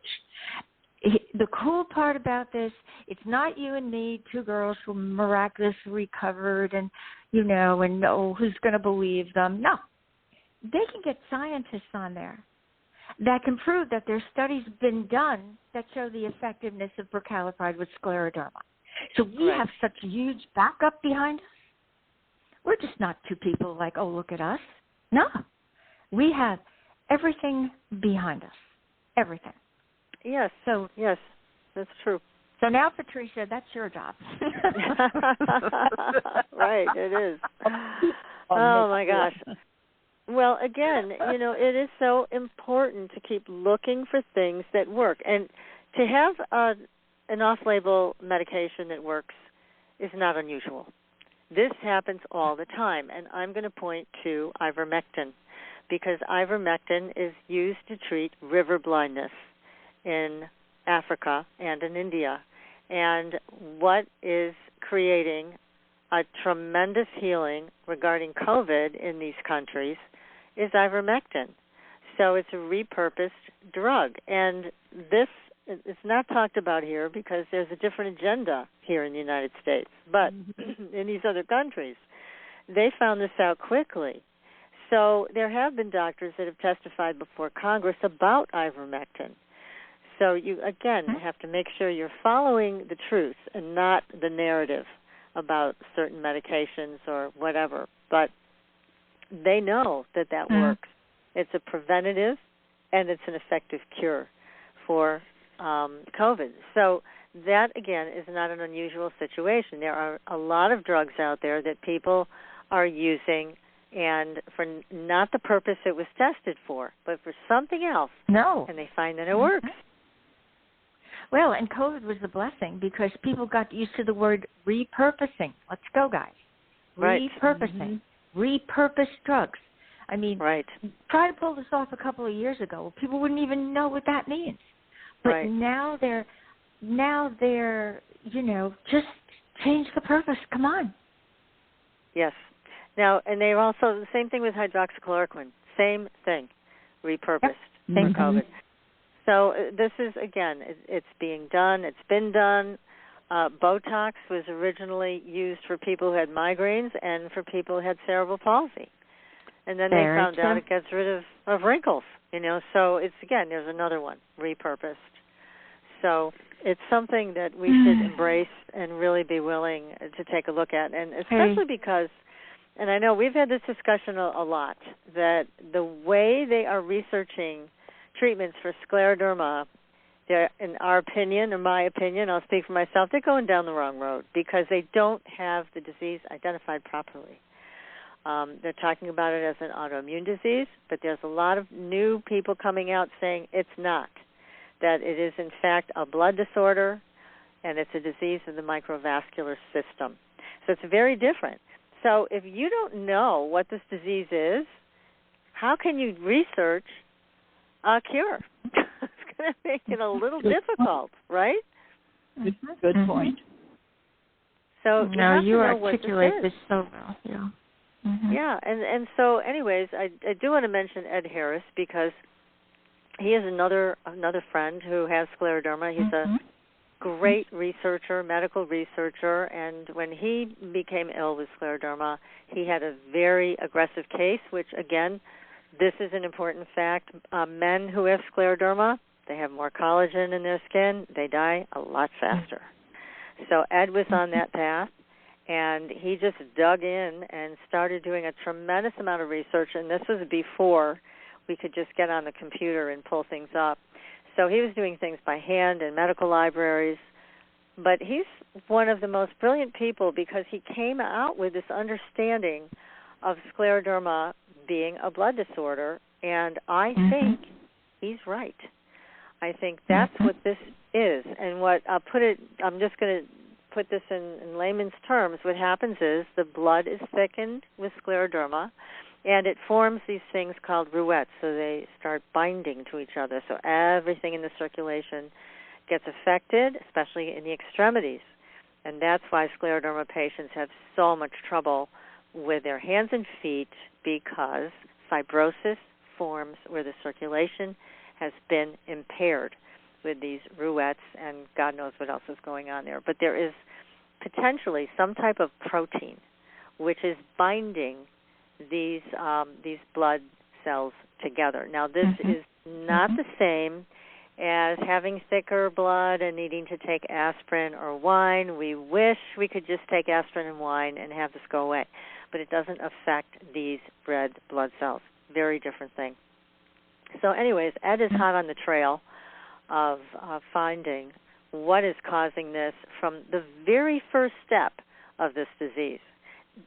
The cool part about this, it's not you and me, two girls who miraculously recovered and, who's going to believe them. No. They can get scientists on there that can prove that there's studies been done that show the effectiveness of prucalopride with scleroderma. So we have such huge backup behind us. We're just not two people like, oh, look at us. No. We have everything behind us. Everything. Yes. So yes, that's true. So now, Patricia, that's your job. Right, it is. Oh my gosh. Well, again, it is so important to keep looking for things that work, and to have an off-label medication that works is not unusual. This happens all the time, and I'm going to point to ivermectin, because ivermectin is used to treat river blindness in Africa and in India. And what is creating a tremendous healing regarding COVID in these countries is ivermectin. So it's a repurposed drug. And this is not talked about here because there's a different agenda here in the United States. But in these other countries, they found this out quickly. So there have been doctors that have testified before Congress about ivermectin. So you, again, have to make sure you're following the truth and not the narrative about certain medications or whatever. But they know that works. It's a preventative and it's an effective cure for COVID. So that, again, is not an unusual situation. There are a lot of drugs out there that people are using and for not the purpose it was tested for, but for something else. No. And they find that it works. Well, and COVID was a blessing because people got used to the word repurposing. Let's go, guys. Right. Repurposing. Repurposed drugs. I mean, right. Try to pull this off a couple of years ago. People wouldn't even know what that means. But right. now they're, just change the purpose. Come on. Yes. Now, and they're also, the same thing with hydroxychloroquine. Same thing. Repurposed for COVID. So this is, again, it's being done. It's been done. Botox was originally used for people who had migraines and for people who had cerebral palsy. And then they found out it gets rid of wrinkles, So it's, again, there's another one, repurposed. So it's something that we should embrace and really be willing to take a look at. And especially because, and I know we've had this discussion a lot, that the way they are researching treatments for scleroderma, in our opinion, or my opinion, I'll speak for myself, they're going down the wrong road because they don't have the disease identified properly. They're talking about it as an autoimmune disease, but there's a lot of new people coming out saying it's not, that it is, in fact, a blood disorder, and it's a disease of the microvascular system. So it's very different. So if you don't know what this disease is, how can you research a cure? It's going to make it a little difficult, right? Good point. So you articulate this so well. Yeah. Yeah, and so, anyways, I do want to mention Ed Harris because he is another friend who has scleroderma. He's a great researcher, medical researcher, and when he became ill with scleroderma, he had a very aggressive case, which, again, this is an important fact. Men who have scleroderma, they have more collagen in their skin. They die a lot faster. So Ed was on that path, and he just dug in and started doing a tremendous amount of research, and this was before we could just get on the computer and pull things up. So he was doing things by hand in medical libraries, but he's one of the most brilliant people because he came out with this understanding of scleroderma being a blood disorder, and I think he's right. I think that's what this is, and I'm just going to put this in layman's terms. What happens is the blood is thickened with scleroderma, and it forms these things called ruettes, so they start binding to each other. So everything in the circulation gets affected, especially in the extremities. And that's why scleroderma patients have so much trouble with their hands and feet because fibrosis forms where the circulation has been impaired with these ruettes, and God knows what else is going on there. But there is potentially some type of protein which is binding these blood cells together. Now, this is not the same as having thicker blood and needing to take aspirin or wine. We wish we could just take aspirin and wine and have this go away, but it doesn't affect these red blood cells. Very different thing. So anyways, Ed is hot on the trail of finding what is causing this from the very first step of this disease.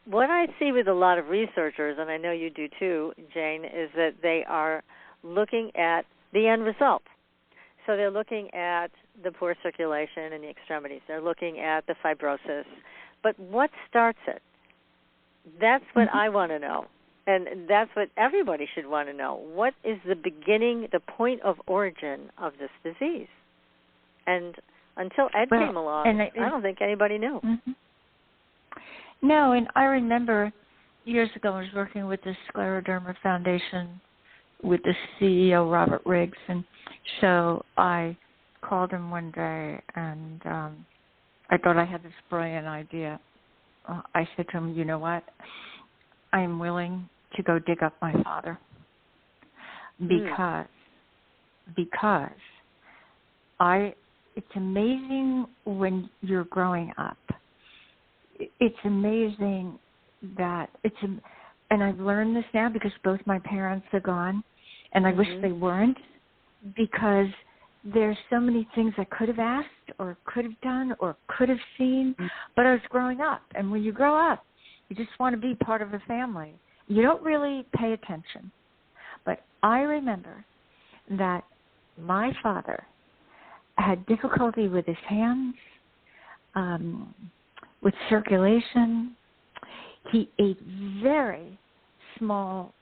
What I see with a lot of researchers, and I know you do too, Jane, is that they are looking at the end result. So they're looking at the poor circulation in the extremities. They're looking at the fibrosis. But what starts it? That's what I want to know. And that's what everybody should want to know. What is the beginning, the point of origin of this disease? And until Ed came along, I don't think anybody knew. No, and I remember years ago I was working with the Scleroderma Foundation with the CEO, Robert Riggs, and so I called him one day, and I thought I had this brilliant idea. I said to him, you know what, I am willing to go dig up my father because it's amazing when you're growing up. It's amazing that and I've learned this now because both my parents are gone, and I wish they weren't, because there's so many things I could have asked or could have done or could have seen, but I was growing up, and when you grow up, you just want to be part of a family, you don't really pay attention. But I remember that my father had difficulty with his hands, with circulation. He ate very small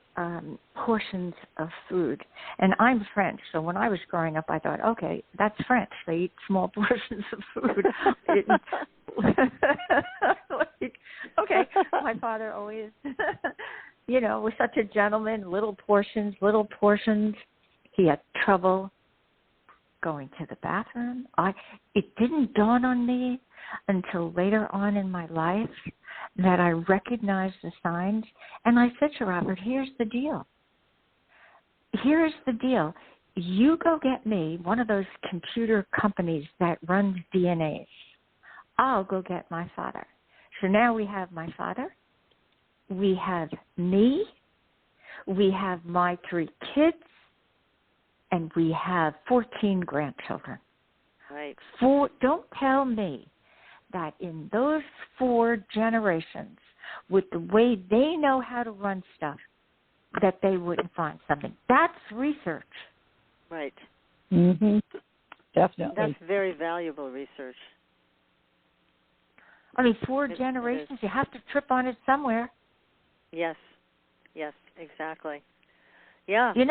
portions of food. And I'm French, so when I was growing up, I thought, okay, that's French. They eat small portions of food. Okay, my father always, was such a gentleman, little portions. He had trouble going to the bathroom. It didn't dawn on me until later on in my life that I recognized the signs. And I said to Robert, here's the deal. You go get me one of those computer companies that runs DNAs. I'll go get my father. So now we have my father, we have me, we have my 3 kids, and we have 14 grandchildren. Right. Don't tell me that in those 4 generations, with the way they know how to run stuff, that they wouldn't find something. That's research. Right. Mm-hmm. Definitely. That's very valuable research. 4 generations, you have to trip on it somewhere. Yes, exactly. Yeah. And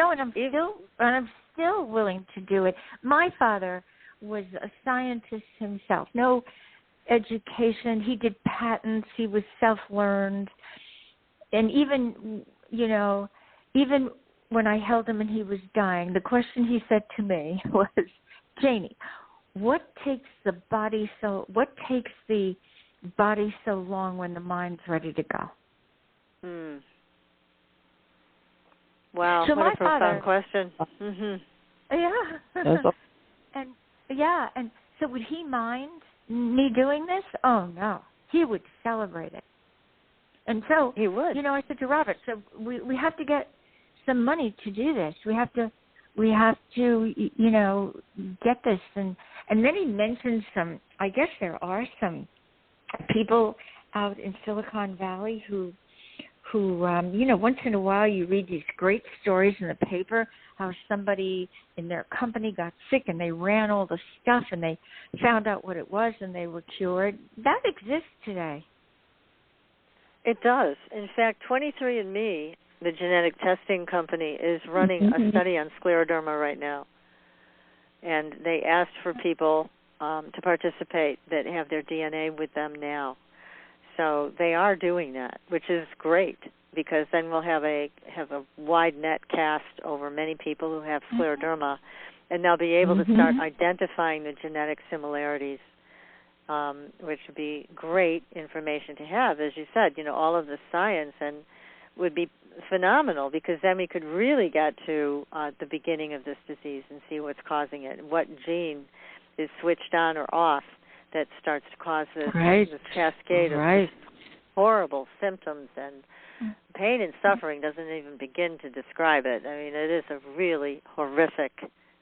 I'm still willing to do it. My father was a scientist himself. No education. He did patents. He was self-learned. And even when I held him and he was dying, the question he said to me was, Janie, what takes the body so long when the mind's ready to go? Wow, so what a profound question. Mm-hmm. Yeah. And so would he mind me doing this? Oh, no. He would celebrate it. And so, he would. I said to Robert, so we have to get some money to do this. We have to get this. And then he mentioned I guess there are some people out in Silicon Valley who once in a while you read these great stories in the paper how somebody in their company got sick and they ran all the stuff and they found out what it was and they were cured. That exists today. It does. In fact, 23andMe, the genetic testing company, is running a study on scleroderma right now. And they asked for people to participate that have their DNA with them now. So they are doing that, which is great, because then we'll have a wide net cast over many people who have scleroderma, and they'll be able to start identifying the genetic similarities, which would be great information to have, as you said, all of the science, and would be phenomenal, because then we could really get to the beginning of this disease and see what's causing it, and what gene is switched on or off that starts to cause this cascade of horrible symptoms, and pain and suffering doesn't even begin to describe it. It is a really horrific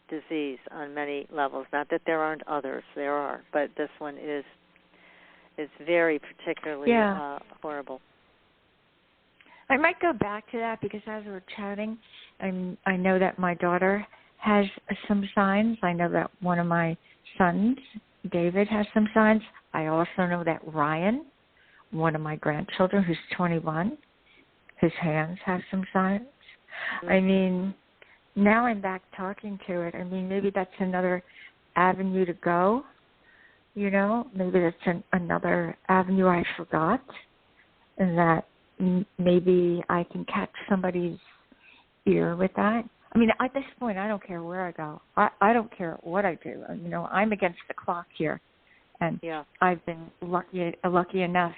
disease on many levels. Not that there aren't others, there are, but this one is very particularly horrible. I might go back to that because as we're chatting, I know that my daughter has some signs. I know that one of my sons, David, has some signs. I also know that Ryan, one of my grandchildren, who's 21, his hands have some signs. Now I'm back talking to it. Maybe that's another avenue to go. Maybe that's another avenue I forgot, and that maybe I can catch somebody's ear with that. At this point, I don't care where I go. I don't care what I do. I'm against the clock here, and I've been lucky enough,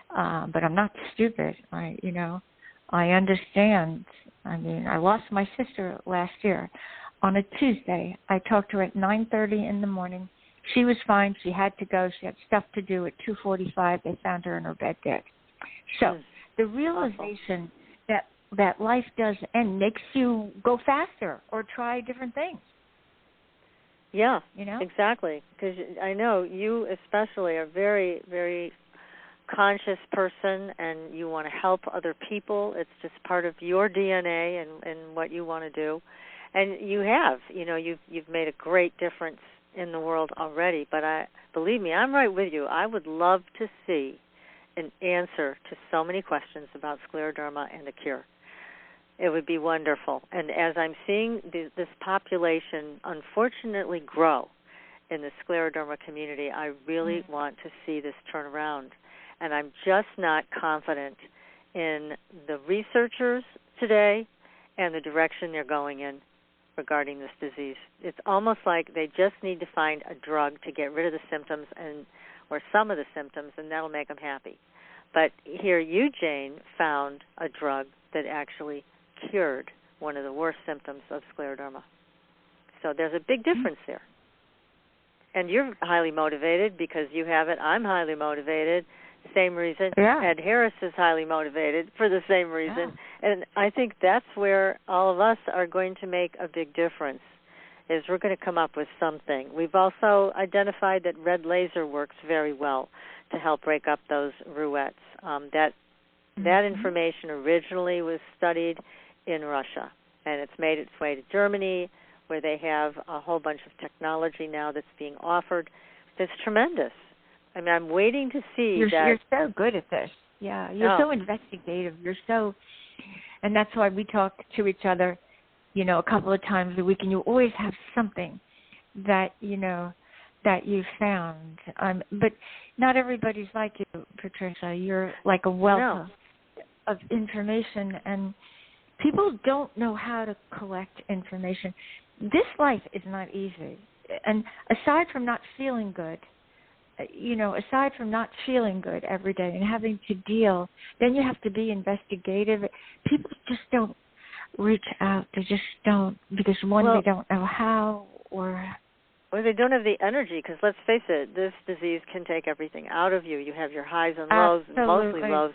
but I'm not stupid. I understand. I lost my sister last year on a Tuesday. I talked to her at 9:30 in the morning. She was fine. She had to go. She had stuff to do. At 2:45, they found her in her bed dead. So the realization that life does end makes you go faster or try different things. Yeah, exactly. Because I know you especially are very, very conscious person and you want to help other people. It's just part of your DNA and what you want to do. And you have, you've made a great difference in the world already. But believe me, I'm right with you. I would love to see an answer to so many questions about scleroderma and the cure. It would be wonderful. And as I'm seeing this population unfortunately grow in the scleroderma community, I really want to see this turn around. And I'm just not confident in the researchers today and the direction they're going in regarding this disease. It's almost like they just need to find a drug to get rid of the symptoms or some of the symptoms, and that'll make them happy. But here you, Jane, found a drug that actually cured one of the worst symptoms of scleroderma. So there's a big difference there. And you're highly motivated because you have it. I'm highly motivated. Same reason. Yeah. Ed Harris is highly motivated for the same reason. Yeah. And I think that's where all of us are going to make a big difference, is we're going to come up with something. We've also identified that red laser works very well to help break up those ruettes. That information originally was studied in Russia, and it's made its way to Germany, where they have a whole bunch of technology now that's being offered. It's tremendous. I mean, I'm waiting to see that. You're so good at this. Yeah, you're so investigative. And that's why we talk to each other, a couple of times a week, and you always have something that, that you found. But not everybody's like you, Patricia. You're like a wealth of information, and people don't know how to collect information. This life is not easy. And aside from not feeling good, every day and having to deal, then you have to be investigative. People just don't reach out. They just don't, because they don't know how, or they don't have the energy, because let's face it, this disease can take everything out of you. You have your highs and lows, mostly lows.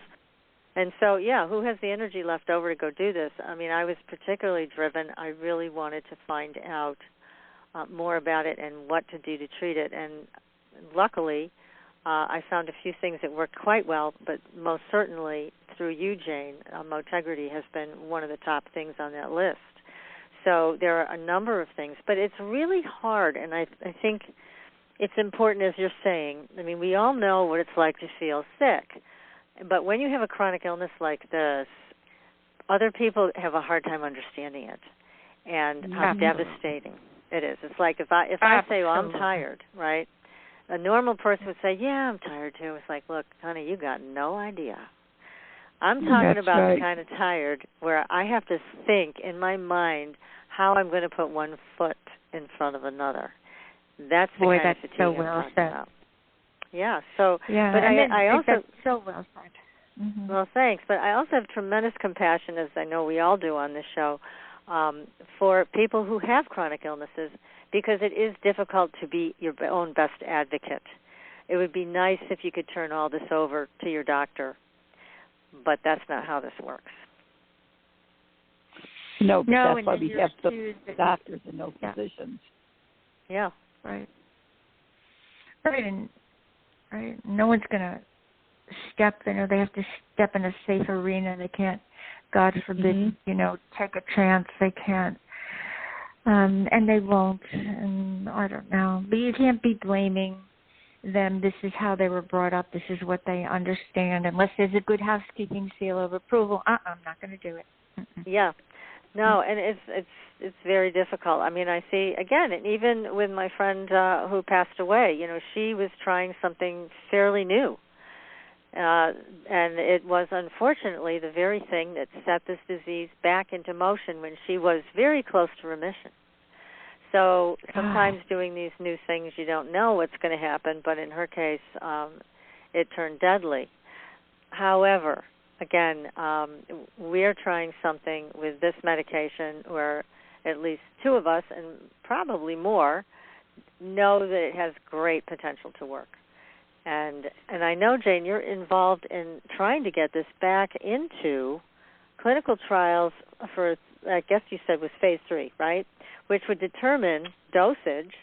And so, who has the energy left over to go do this? I mean, I was particularly driven. I really wanted to find out more about it and what to do to treat it. And luckily, I found a few things that worked quite well, but most certainly through you, Jane, Motegrity has been one of the top things on that list. So there are a number of things, but it's really hard, and I think it's important, as you're saying. I mean, we all know what it's like to feel sick, but when you have a chronic illness like this, other people have a hard time understanding it, and how devastating it is. It's like if I say, well, I'm tired, right? A normal person would say, yeah, I'm tired too. It's like, look, honey, you got no idea. I'm talking about the kind of tired where I have to think in my mind how I'm going to put one foot in front of another. That's the kind of fatigue so I'm well talking said. about. Yeah. So, yeah, but I also that's so well said. Mm-hmm. Well, thanks. But I also have tremendous compassion, as I know we all do on this show, for people who have chronic illnesses, because it is difficult to be your own best advocate. It would be nice if you could turn all this over to your doctor, but that's not how this works. No, but that's why we have the doctors and no physicians. Yeah. Right. And no one's going to step, they have to step in a safe arena. They can't, God forbid, take a chance. They can't. And they won't. And I don't know. But you can't be blaming them. This is how they were brought up. This is what they understand. Unless there's a good housekeeping seal of approval, I'm not going to do it. Yeah. No, and it's very difficult. I mean, I see, again, and even with my friend who passed away, she was trying something fairly new. And it was, unfortunately, the very thing that set this disease back into motion when she was very close to remission. So sometimes doing these new things, you don't know what's going to happen, but in her case, it turned deadly. However, again, we're trying something with this medication where at least two of us, and probably more, know that it has great potential to work. And I know, Jane, you're involved in trying to get this back into clinical trials for, I guess you said was phase 3, right? Which would determine dosage,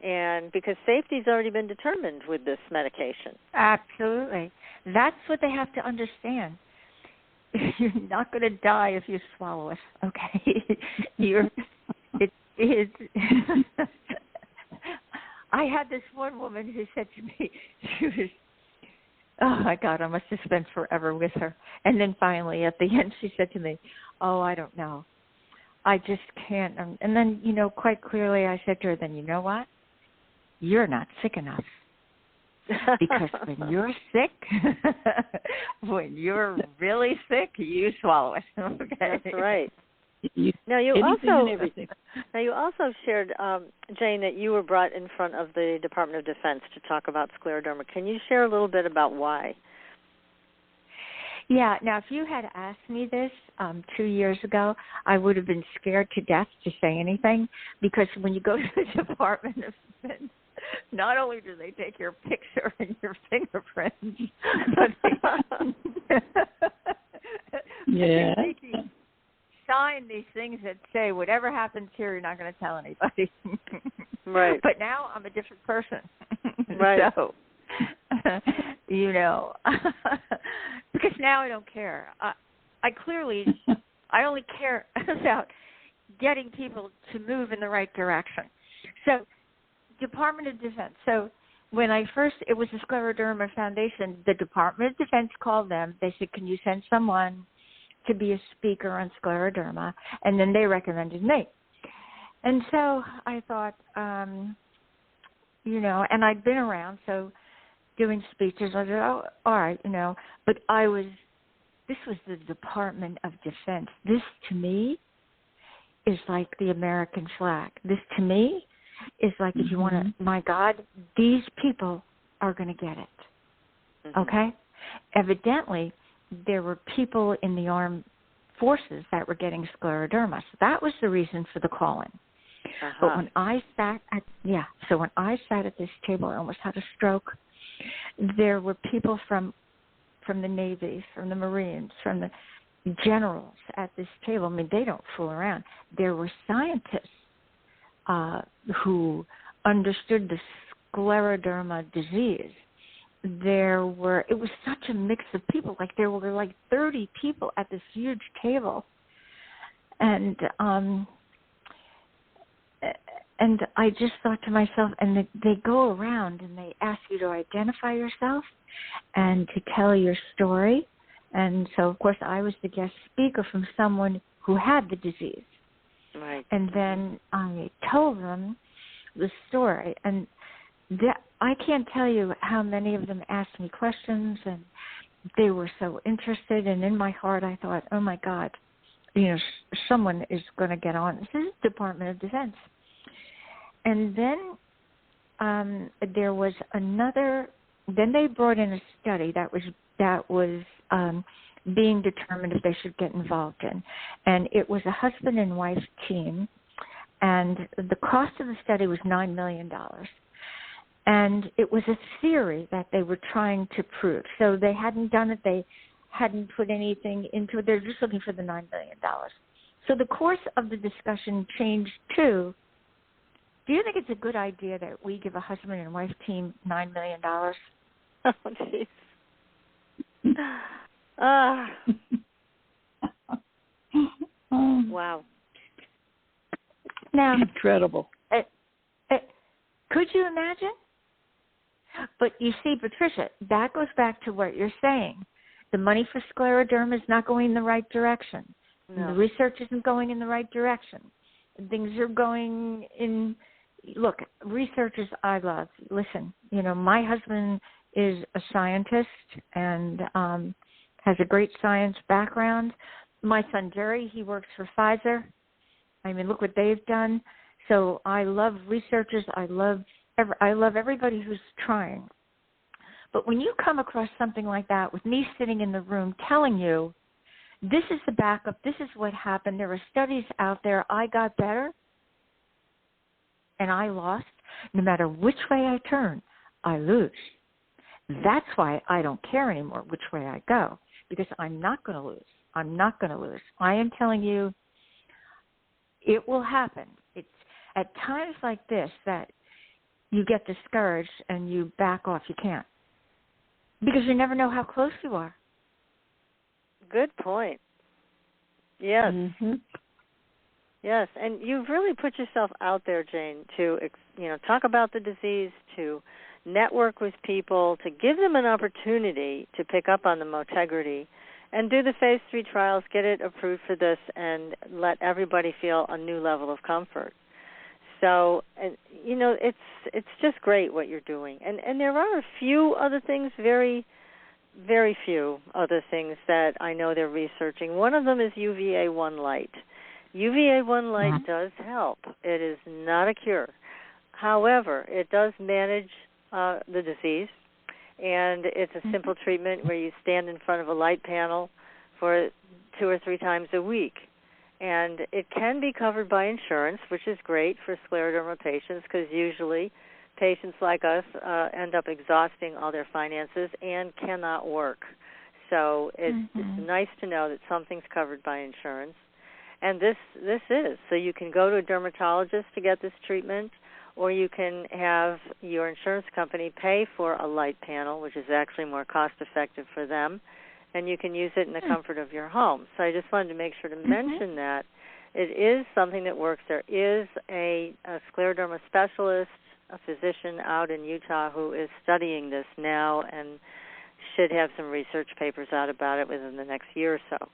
and because safety's already been determined with this medication. Absolutely. That's what they have to understand. You're not going to die if you swallow it, okay? I had this one woman who said to me, she was, oh, my God, I must have spent forever with her. And then finally, at the end, she said to me, oh, I don't know. I just can't. And then, quite clearly I said to her, then you know what? You're not sick enough. Because when you're sick, when you're really sick, you swallow it. Okay? That's right. Now you also shared, Jane, that you were brought in front of the Department of Defense to talk about scleroderma. Can you share a little bit about why? Yeah. Now, if you had asked me this 2 years ago, I would have been scared to death to say anything, because when you go to the Department of Defense, not only do they take your picture and your fingerprints, but they make you sign these things that say, whatever happens here, you're not going to tell anybody. Right. But now I'm a different person. Right. So, because now I don't care. I only care about getting people to move in the right direction. So, Department of Defense. So when it was the Scleroderma Foundation, the Department of Defense called them. They said, can you send someone to be a speaker on scleroderma? And then they recommended me. And so I thought, and I'd been around, so doing speeches, I said, oh, all right, but this was the Department of Defense. This, to me, is like the American flag. This, to me, is like, if you want to, my God, these people are going to get it. Okay? Evidently, there were people in the armed forces that were getting scleroderma. So that was the reason for the calling. But when I sat at this table, I almost had a stroke. There were people from the Navy, from the Marines, from the generals at this table. I mean, they don't fool around. There were scientists who understood the scleroderma disease. It was such a mix of people. Like, there were like 30 people at this huge table. And I just thought to myself, and they go around and they ask you to identify yourself and to tell your story. And so, of course, I was the guest speaker from someone who had the disease. Right. And then I told them the story. And I can't tell you how many of them asked me questions, and they were so interested. And in my heart, I thought, oh, my God, someone is going to get on. This is Department of Defense. And then there was another. Then they brought in a study that was being determined if they should get involved in, and it was a husband and wife team, and the cost of the study was $9 million, and it was a theory that they were trying to prove. So they hadn't done it. They hadn't put anything into it. They're just looking for the $9 million. So the course of the discussion changed to, do you think it's a good idea that we give a husband and wife team $9 million? Oh, jeez. Wow. Now, incredible. Could you imagine? But you see, Patricia, that goes back to what you're saying. The money for scleroderma is not going in the right direction. No. The research isn't going in the right direction. Things are going in. Look, researchers I love. Listen, my husband is a scientist and has a great science background. My son Jerry, he works for Pfizer. I mean, look what they've done. So I love researchers. I love everybody who's trying. But when you come across something like that, with me sitting in the room telling you, this is the backup, this is what happened, there are studies out there, I got better, and I lost. No matter which way I turn, I lose. That's why I don't care anymore which way I go, because I'm not going to lose. I'm not going to lose. I am telling you, it will happen. It's at times like this that you get discouraged and you back off. You can't. Because you never know how close you are. Good point. Yes. Mm-hmm. Yes, and you've really put yourself out there, Jane, to talk about the disease, to network with people, to give them an opportunity to pick up on the Motegrity, and do the phase 3 trials, get it approved for this, and let everybody feel a new level of comfort. So, it's just great what you're doing, and there are a few other things, very, very few other things that I know they're researching. One of them is UVA-1 light. UVA-1 light does help. It is not a cure. However, it does manage the disease, and it's a simple treatment where you stand in front of a light panel for 2 or 3 times a week. And it can be covered by insurance, which is great for scleroderma patients because usually patients like us end up exhausting all their finances and cannot work. So it's nice to know that something's covered by insurance. And this is. So you can go to a dermatologist to get this treatment, or you can have your insurance company pay for a light panel, which is actually more cost-effective for them, and you can use it in the comfort of your home. So I just wanted to make sure to mention that. It is something that works. There is a scleroderma specialist, a physician out in Utah who is studying this now and should have some research papers out about it within the next year or so.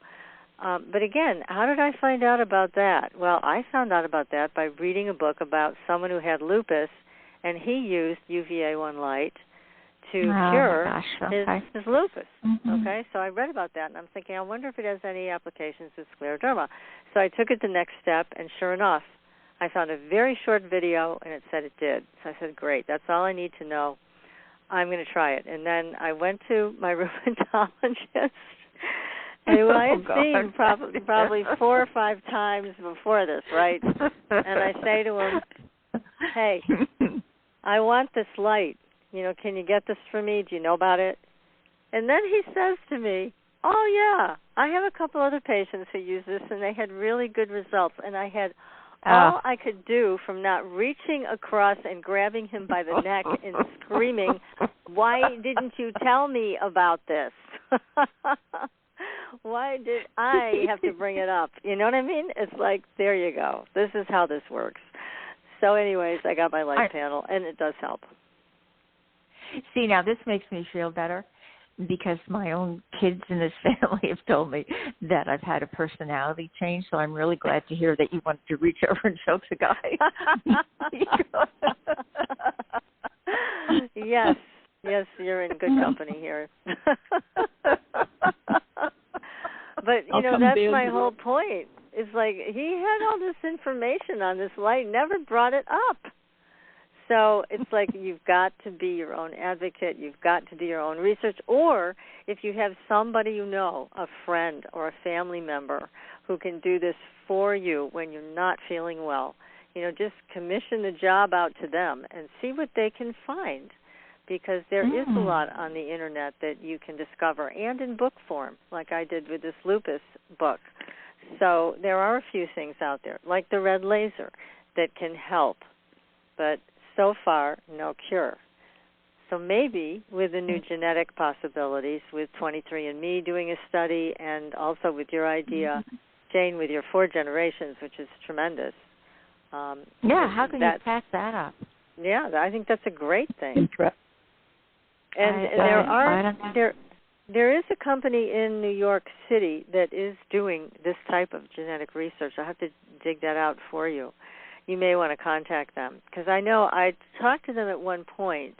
But again, how did I find out about that? Well, I found out about that by reading a book about someone who had lupus, and he used UVA-1 light to cure his lupus. Okay, so I read about that, and I'm thinking, I wonder if it has any applications with scleroderma. So I took it the next step, and sure enough, I found a very short video, and it said it did. So I said, great, that's all I need to know. I'm going to try it. And then I went to my rheumatologist, who I had seen probably 4 or 5 times before this, right? And I say to him, hey, I want this light. Can you get this for me? Do you know about it? And then he says to me, oh, yeah, I have a couple other patients who use this, and they had really good results. And I had all I could do from not reaching across and grabbing him by the neck and screaming, why didn't you tell me about this? Why did I have to bring it up? You know what I mean? It's like, there you go. This is how this works. So anyways, I got my light panel, and it does help. See, now this makes me feel better because my own kids in this family have told me that I've had a personality change, so I'm really glad to hear that you wanted to reach over and choke the guy. Yes, you're in good company here. But, that's my whole point. It's like he had all this information on this light, never brought it up. So it's like you've got to be your own advocate. You've got to do your own research. Or if you have somebody a friend or a family member who can do this for you when you're not feeling well, just commission the job out to them and see what they can find. Because there is a lot on the Internet that you can discover, and in book form, like I did with this lupus book. So there are a few things out there, like the red laser, that can help. But so far, no cure. So maybe with the new genetic possibilities, with 23andMe doing a study, and also with your idea, Jane, with your 4 generations, which is tremendous. How can you pass that up? Yeah, I think that's a great thing. And there is a company in New York City that is doing this type of genetic research. I'll have to dig that out for you. You may want to contact them, because I know I talked to them at one point,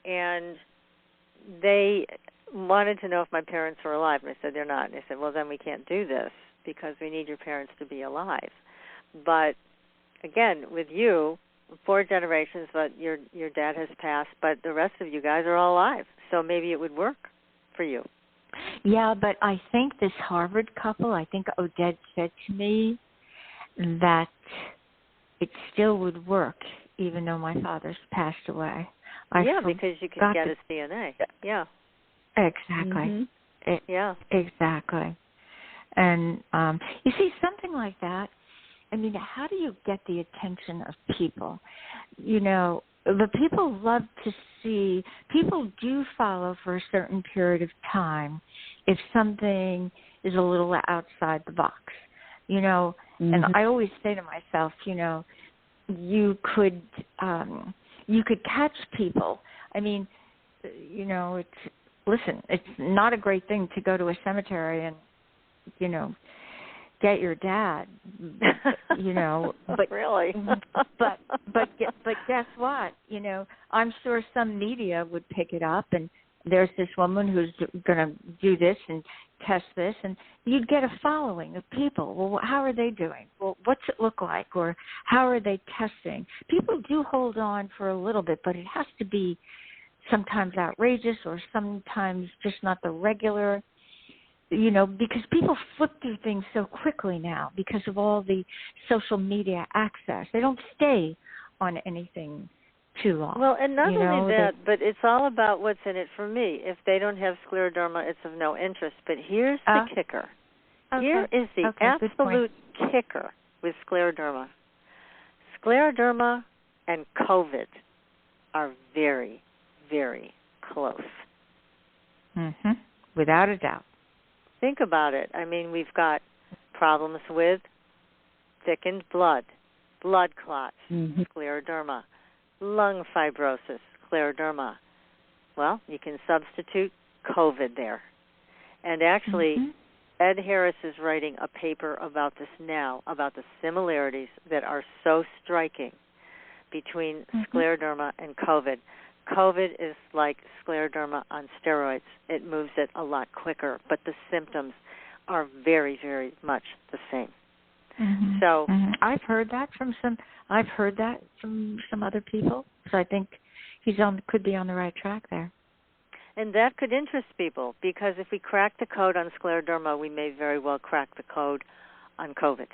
and they wanted to know if my parents were alive, and I said they're not. And they said, well, then we can't do this because we need your parents to be alive. But again, with you, 4 generations, but your dad has passed, but the rest of you guys are all alive, so maybe it would work for you. Yeah, but I think this Harvard couple, I think Odette said to me that it still would work, even though my father's passed away. Because you can get his DNA. Yeah. Exactly. Exactly. And you see, something like that, I mean, how do you get the attention of people? but people love to see, people do follow for a certain period of time if something is a little outside the box, you know. And I always say to myself, you know, you could catch people. I mean, you know, it's not a great thing to go to a cemetery and, you know, get your dad, you know, but really, but guess what? You know, I'm sure some media would pick it up, and there's this woman who's going to do this and test this, and you'd get a following of people. Well, how are they doing? Well, what's it look like? Or how are they testing? People do hold on for a little bit, but it has to be sometimes outrageous or sometimes just not the regular, you know, because people flip through things so quickly now because of all the social media access. They don't stay on anything too long. Well, and not only that, but it's all about what's in it for me. If they don't have scleroderma, it's of no interest. But here's the kicker. Okay. Here is the absolute kicker with scleroderma. Scleroderma and COVID are very, very close. Mm-hmm. Without a doubt. Think about it. I mean, we've got problems with thickened blood clots, scleroderma, lung fibrosis, scleroderma. Well, you can substitute COVID there. And actually, Ed Harris is writing a paper about this now, about the similarities that are so striking between scleroderma and COVID. COVID is like scleroderma on steroids. It moves it a lot quicker, but the symptoms are very, very much the same. So I've heard that from some other people. So I think could be on the right track there. And that could interest people, because if we crack the code on scleroderma, we may very well crack the code on COVID.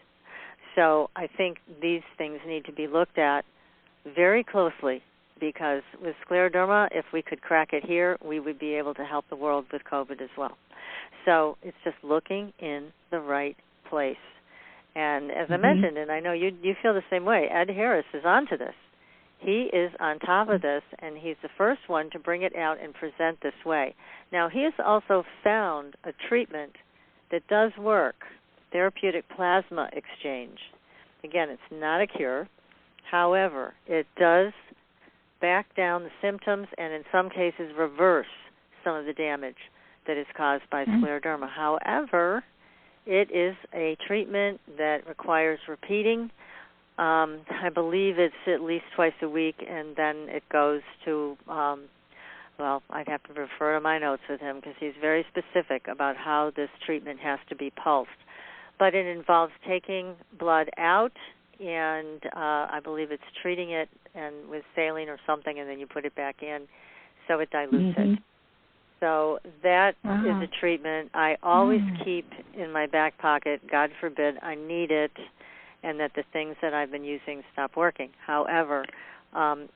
So I think these things need to be looked at very closely, because with scleroderma, if we could crack it here, we would be able to help the world with COVID as well. So it's just looking in the right place. And as I mentioned, and I know you feel the same way, Ed Harris is onto this. He is on top of this, and he's the first one to bring it out and present this way. Now, he has also found a treatment that does work, therapeutic plasma exchange. Again, it's not a cure. However, it does back down the symptoms and in some cases reverse some of the damage that is caused by scleroderma. However, it is a treatment that requires repeating. I believe it's at least twice a week, and then it goes to, well, I'd have to refer to my notes with him because he's very specific about how this treatment has to be pulsed. But it involves taking blood out, and I believe it's treating it and with saline or something, and then you put it back in so it dilutes it. So that is a treatment I always keep in my back pocket. God forbid I need it and that the things that I've been using stop working. However, Ed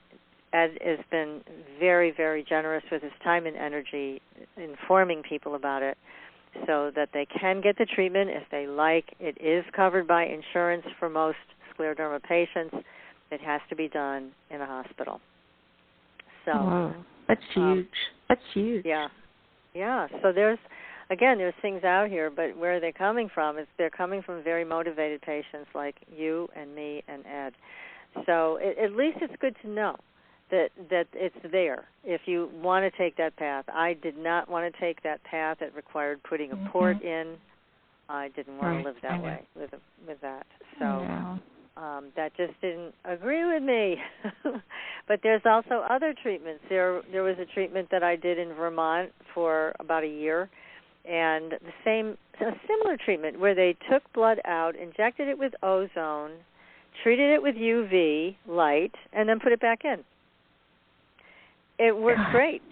has been very, very generous with his time and energy informing people about it so that they can get the treatment if they like. It is covered by insurance for most scleroderma patients. It has to be done in a hospital. So that's huge. That's huge. Yeah. So there's things out here, but where they're coming from is they're coming from very motivated patients like you and me and Ed. So at least it's good to know that it's there if you want to take that path. I did not want to take that path. It required putting a port in. I didn't want to live that way with that. So that just didn't agree with me. But there's also other treatments. There was a treatment that I did in Vermont for about a year, and a similar treatment where they took blood out, injected it with ozone, treated it with UV light, and then put it back in. It worked great.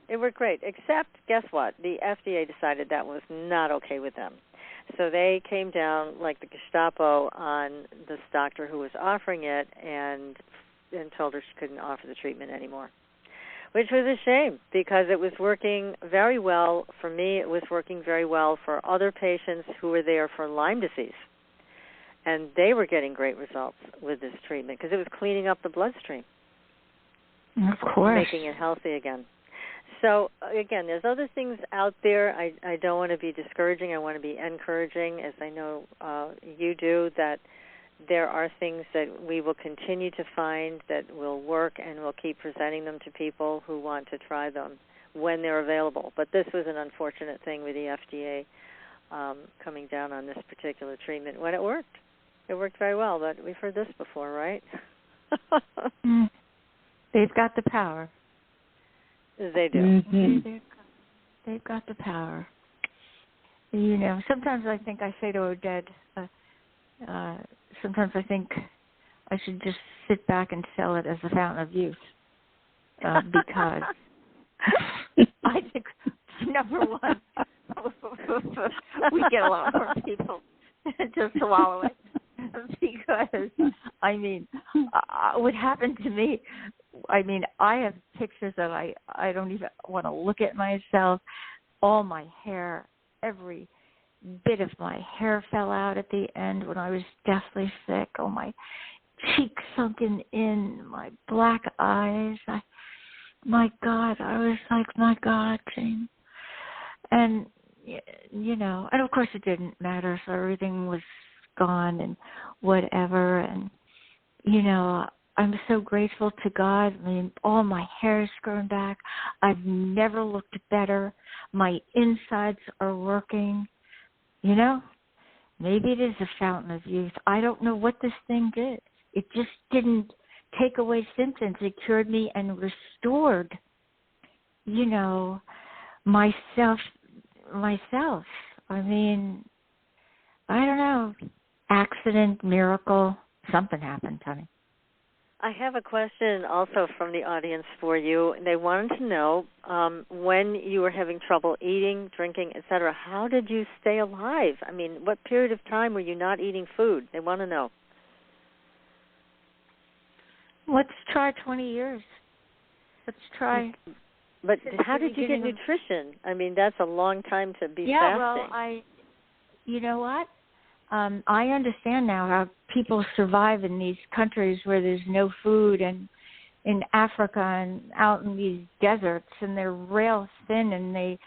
It worked great, except, guess what? The FDA decided that was not okay with them. So they came down like the Gestapo on this doctor who was offering it and told her she couldn't offer the treatment anymore, which was a shame because it was working very well for me. It was working very well for other patients who were there for Lyme disease, and they were getting great results with this treatment because it was cleaning up the bloodstream. Of course. Making it healthy again. So, again, there's other things out there. I don't want to be discouraging. I want to be encouraging, as I know you do, that there are things that we will continue to find that will work, and we'll keep presenting them to people who want to try them when they're available. But this was an unfortunate thing with the FDA coming down on this particular treatment when it worked. It worked very well, but we've heard this before, right? They've got the power. They do. Mm-hmm. They've got the power. You know, sometimes I think I say to Odette, sometimes I think I should just sit back and sell it as a fountain of youth, because I think, number one, we get a lot more people to swallow it, because, I mean, what happened to me, I mean, I have pictures that I don't even want to look at myself. All my hair, every bit of my hair fell out at the end when I was deathly sick. Oh, my cheeks sunken in, my black eyes. My God, I was like, my God, Jane. And, you know, and of course it didn't matter, so everything was gone and whatever. And, you know, I'm so grateful to God. I mean, all my hair is grown back. I've never looked better. My insides are working. You know, maybe it is a fountain of youth. I don't know what this thing did. It just didn't take away symptoms. It cured me and restored, you know, myself. I mean, I don't know. Accident, miracle, something happened, Tony. I have a question also from the audience for you. They wanted to know when you were having trouble eating, drinking, etc., how did you stay alive? I mean, what period of time were you not eating food? They want to know. Let's try 20 years. Let's try. But how did you get nutrition? I mean, that's a long time to be fasting. Yeah, well, you know what? I understand now how people survive in these countries where there's no food, and in Africa and out in these deserts, and they're rail thin and they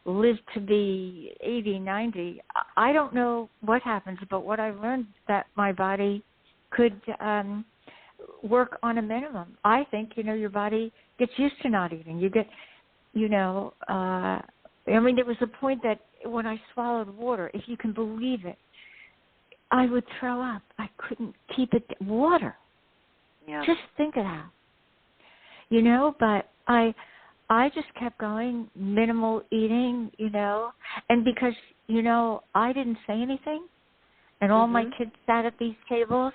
live to be 80, 90. I don't know what happens, but what I've learned is that my body could work on a minimum. I think, you know, your body gets used to not eating. You get, you know, I mean, there was a point that when I swallowed water, if you can believe it, I would throw up. I couldn't keep it. Water. Yeah. Just think of that. You know, but I just kept going, minimal eating, you know, and because, you know, I didn't say anything, and all my kids sat at these tables,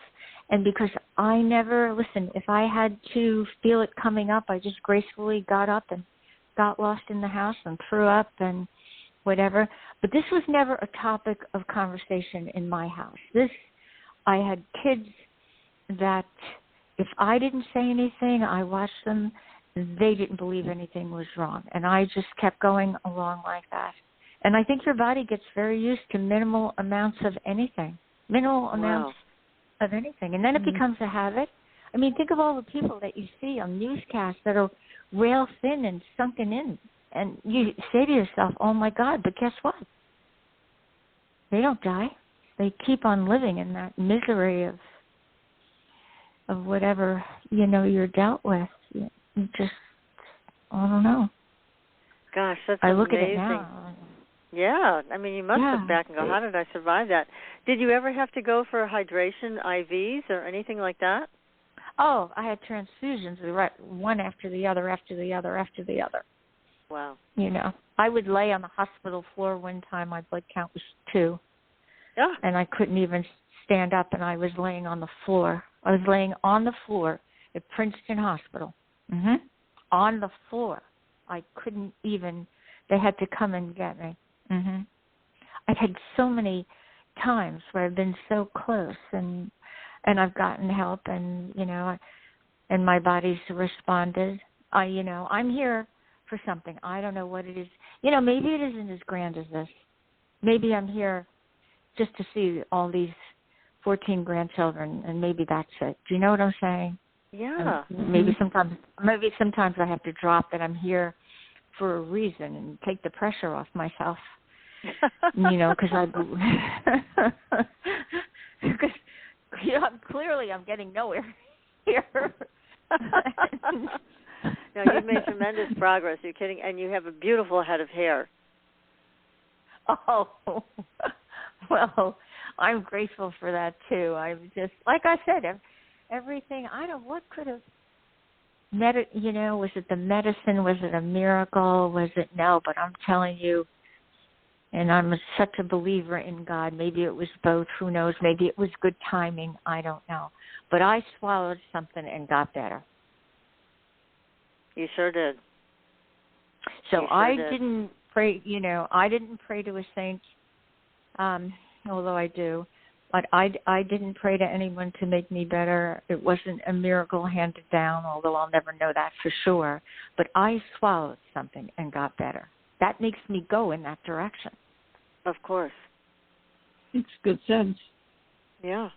and because I never, listen, if I had to feel it coming up, I just gracefully got up and got lost in the house and threw up and whatever. But this was never a topic of conversation in my house. I had kids that if I didn't say anything, I watched them, they didn't believe anything was wrong. And I just kept going along like that. And I think your body gets very used to minimal amounts of anything, amounts of anything. And then it becomes a habit. I mean, think of all the people that you see on newscasts that are rail thin and sunken in. And you say to yourself, oh, my God, but guess what? They don't die. They keep on living in that misery of whatever, you know, you're dealt with. You just, I don't know. Gosh, that's amazing. I look amazing. at it now. Yeah, I mean, you must look back and go, how did I survive that? Did you ever have to go for hydration IVs or anything like that? Oh, I had transfusions, one after the other, after the other, after the other. Wow. You know, I would lay on the hospital floor one time. My blood count was 2. Yeah. And I couldn't even stand up, and I was laying on the floor. I was laying on the floor at Princeton Hospital. On the floor. I couldn't even, they had to come and get me. I've had so many times where I've been so close, and I've gotten help, and, you know, and my body's responded. You know, I'm here for something. I don't know what it is. You know, maybe it isn't as grand as this. Maybe I'm here just to see all these 14 grandchildren, and maybe that's it. Do you know what I'm saying? Yeah. Maybe sometimes I have to drop that I'm here for a reason and take the pressure off myself. Because I'm getting nowhere here. No, you've made tremendous progress. You're kidding, and you have a beautiful head of hair. Oh, well, I'm grateful for that too. I'm just, like I said, everything. What could have, was it the medicine? Was it a miracle? Was it no? But I'm telling you, and I'm such a believer in God. Maybe it was both. Who knows? Maybe it was good timing. I don't know. But I swallowed something and got better. You sure did. So I didn't pray. I didn't pray to a saint, although I do. But I didn't pray to anyone to make me better. It wasn't a miracle handed down, although I'll never know that for sure. But I swallowed something and got better. That makes me go in that direction. Of course. It's good sense. Yeah.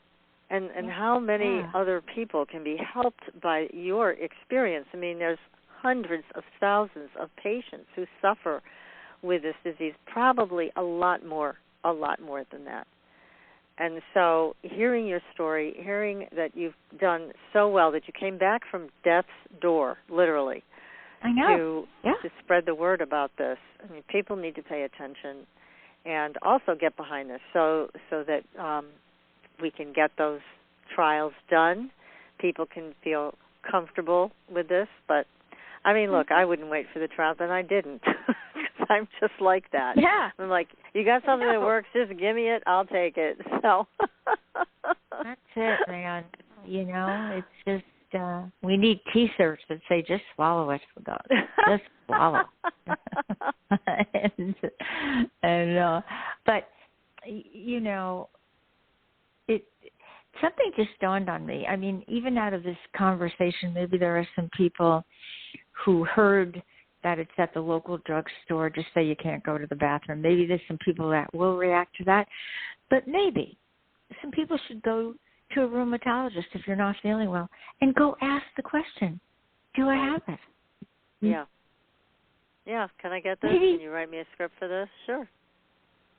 And how many other people can be helped by your experience? I mean, there's hundreds of thousands of patients who suffer with this disease, probably a lot more than that. And so hearing your story, hearing that you've done so well, that you came back from death's door, literally, I know. To spread the word about this. I mean, people need to pay attention and also get behind this so that we can get those trials done. People can feel comfortable with this. But, I mean, look, I wouldn't wait for the trials, and I didn't. I'm just like that. Yeah. I'm like, you got something that works, just give me it, I'll take it. So that's it, man. It's just we need T-shirts that say just swallow it, for God. Just swallow. But something just dawned on me. I mean, even out of this conversation, maybe there are some people who heard that it's at the local drugstore, just say you can't go to the bathroom. Maybe there's some people that will react to that. But maybe some people should go to a rheumatologist if you're not feeling well and go ask the question, do I have it? Yeah. Yeah, can I get this? Maybe. Can you write me a script for this? Sure.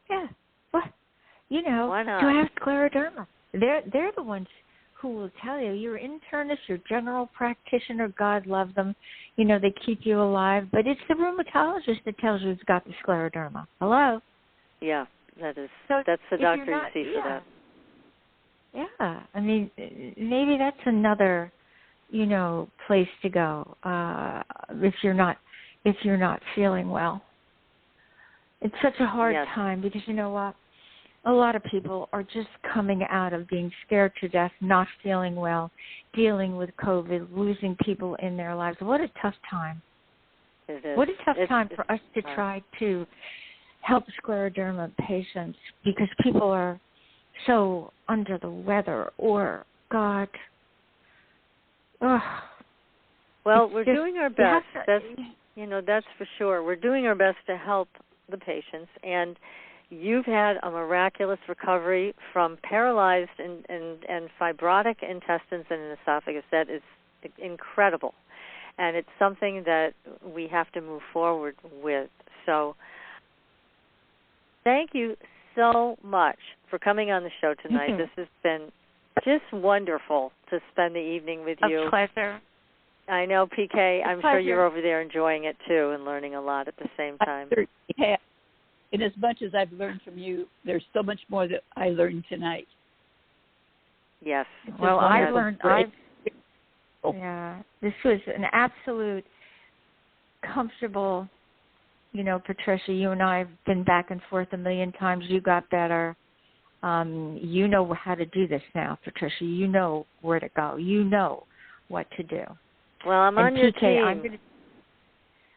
Yeah. What? Why not? Do I have scleroderma? They're the ones who will tell you. Your internist, your general practitioner, God love them. They keep you alive. But it's the rheumatologist that tells you it's got the scleroderma. Hello? Yeah, that's so the doctor you see for that. Yeah. I mean, maybe that's another, place to go if you're not feeling well. It's such a hard time because you know what? A lot of people are just coming out of being scared to death, not feeling well, dealing with COVID, losing people in their lives. What a tough time. It is. What a tough time for us to try to help scleroderma patients because people are so under the weather or, God. Ugh. Well, we're doing our best. That's for sure. We're doing our best to help the patients, and you've had a miraculous recovery from paralyzed and fibrotic intestines and an esophagus. That is incredible. And it's something that we have to move forward with. So thank you so much for coming on the show tonight. This has been just wonderful to spend the evening with you. A pleasure. I know, PK, I'm sure you're over there enjoying it too and learning a lot at the same time. Yeah. And as much as I've learned from you, there's so much more that I learned tonight. Yes. Well, I learned. This was an absolute comfortable. Patricia, you and I have been back and forth a million times. You got better. You know how to do this now, Patricia. You know where to go. You know what to do. Well, I'm on your team.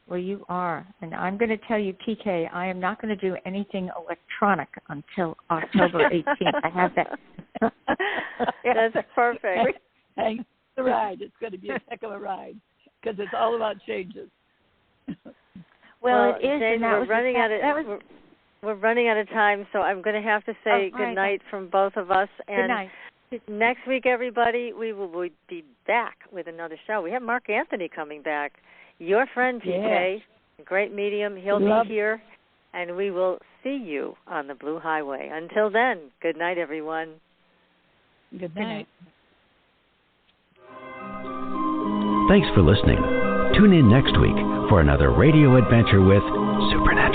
Well, you are. And I'm going to tell you, PK, I am not going to do anything electronic until October 18th. I have that. That's perfect. Hang the ride. It's going to be a heck of a ride because it's all about changes. Well, it is. Jane, we're running out of time, so I'm going to have to say good night from both of us. And good night. Next week, everybody, we will be back with another show. We have Mark Anthony coming back. Your friend, PK, great medium. He'll be here, and we will see you on the Blue Highway. Until then, good night, everyone. Good night. Thanks for listening. Tune in next week for another radio adventure with Supernatural.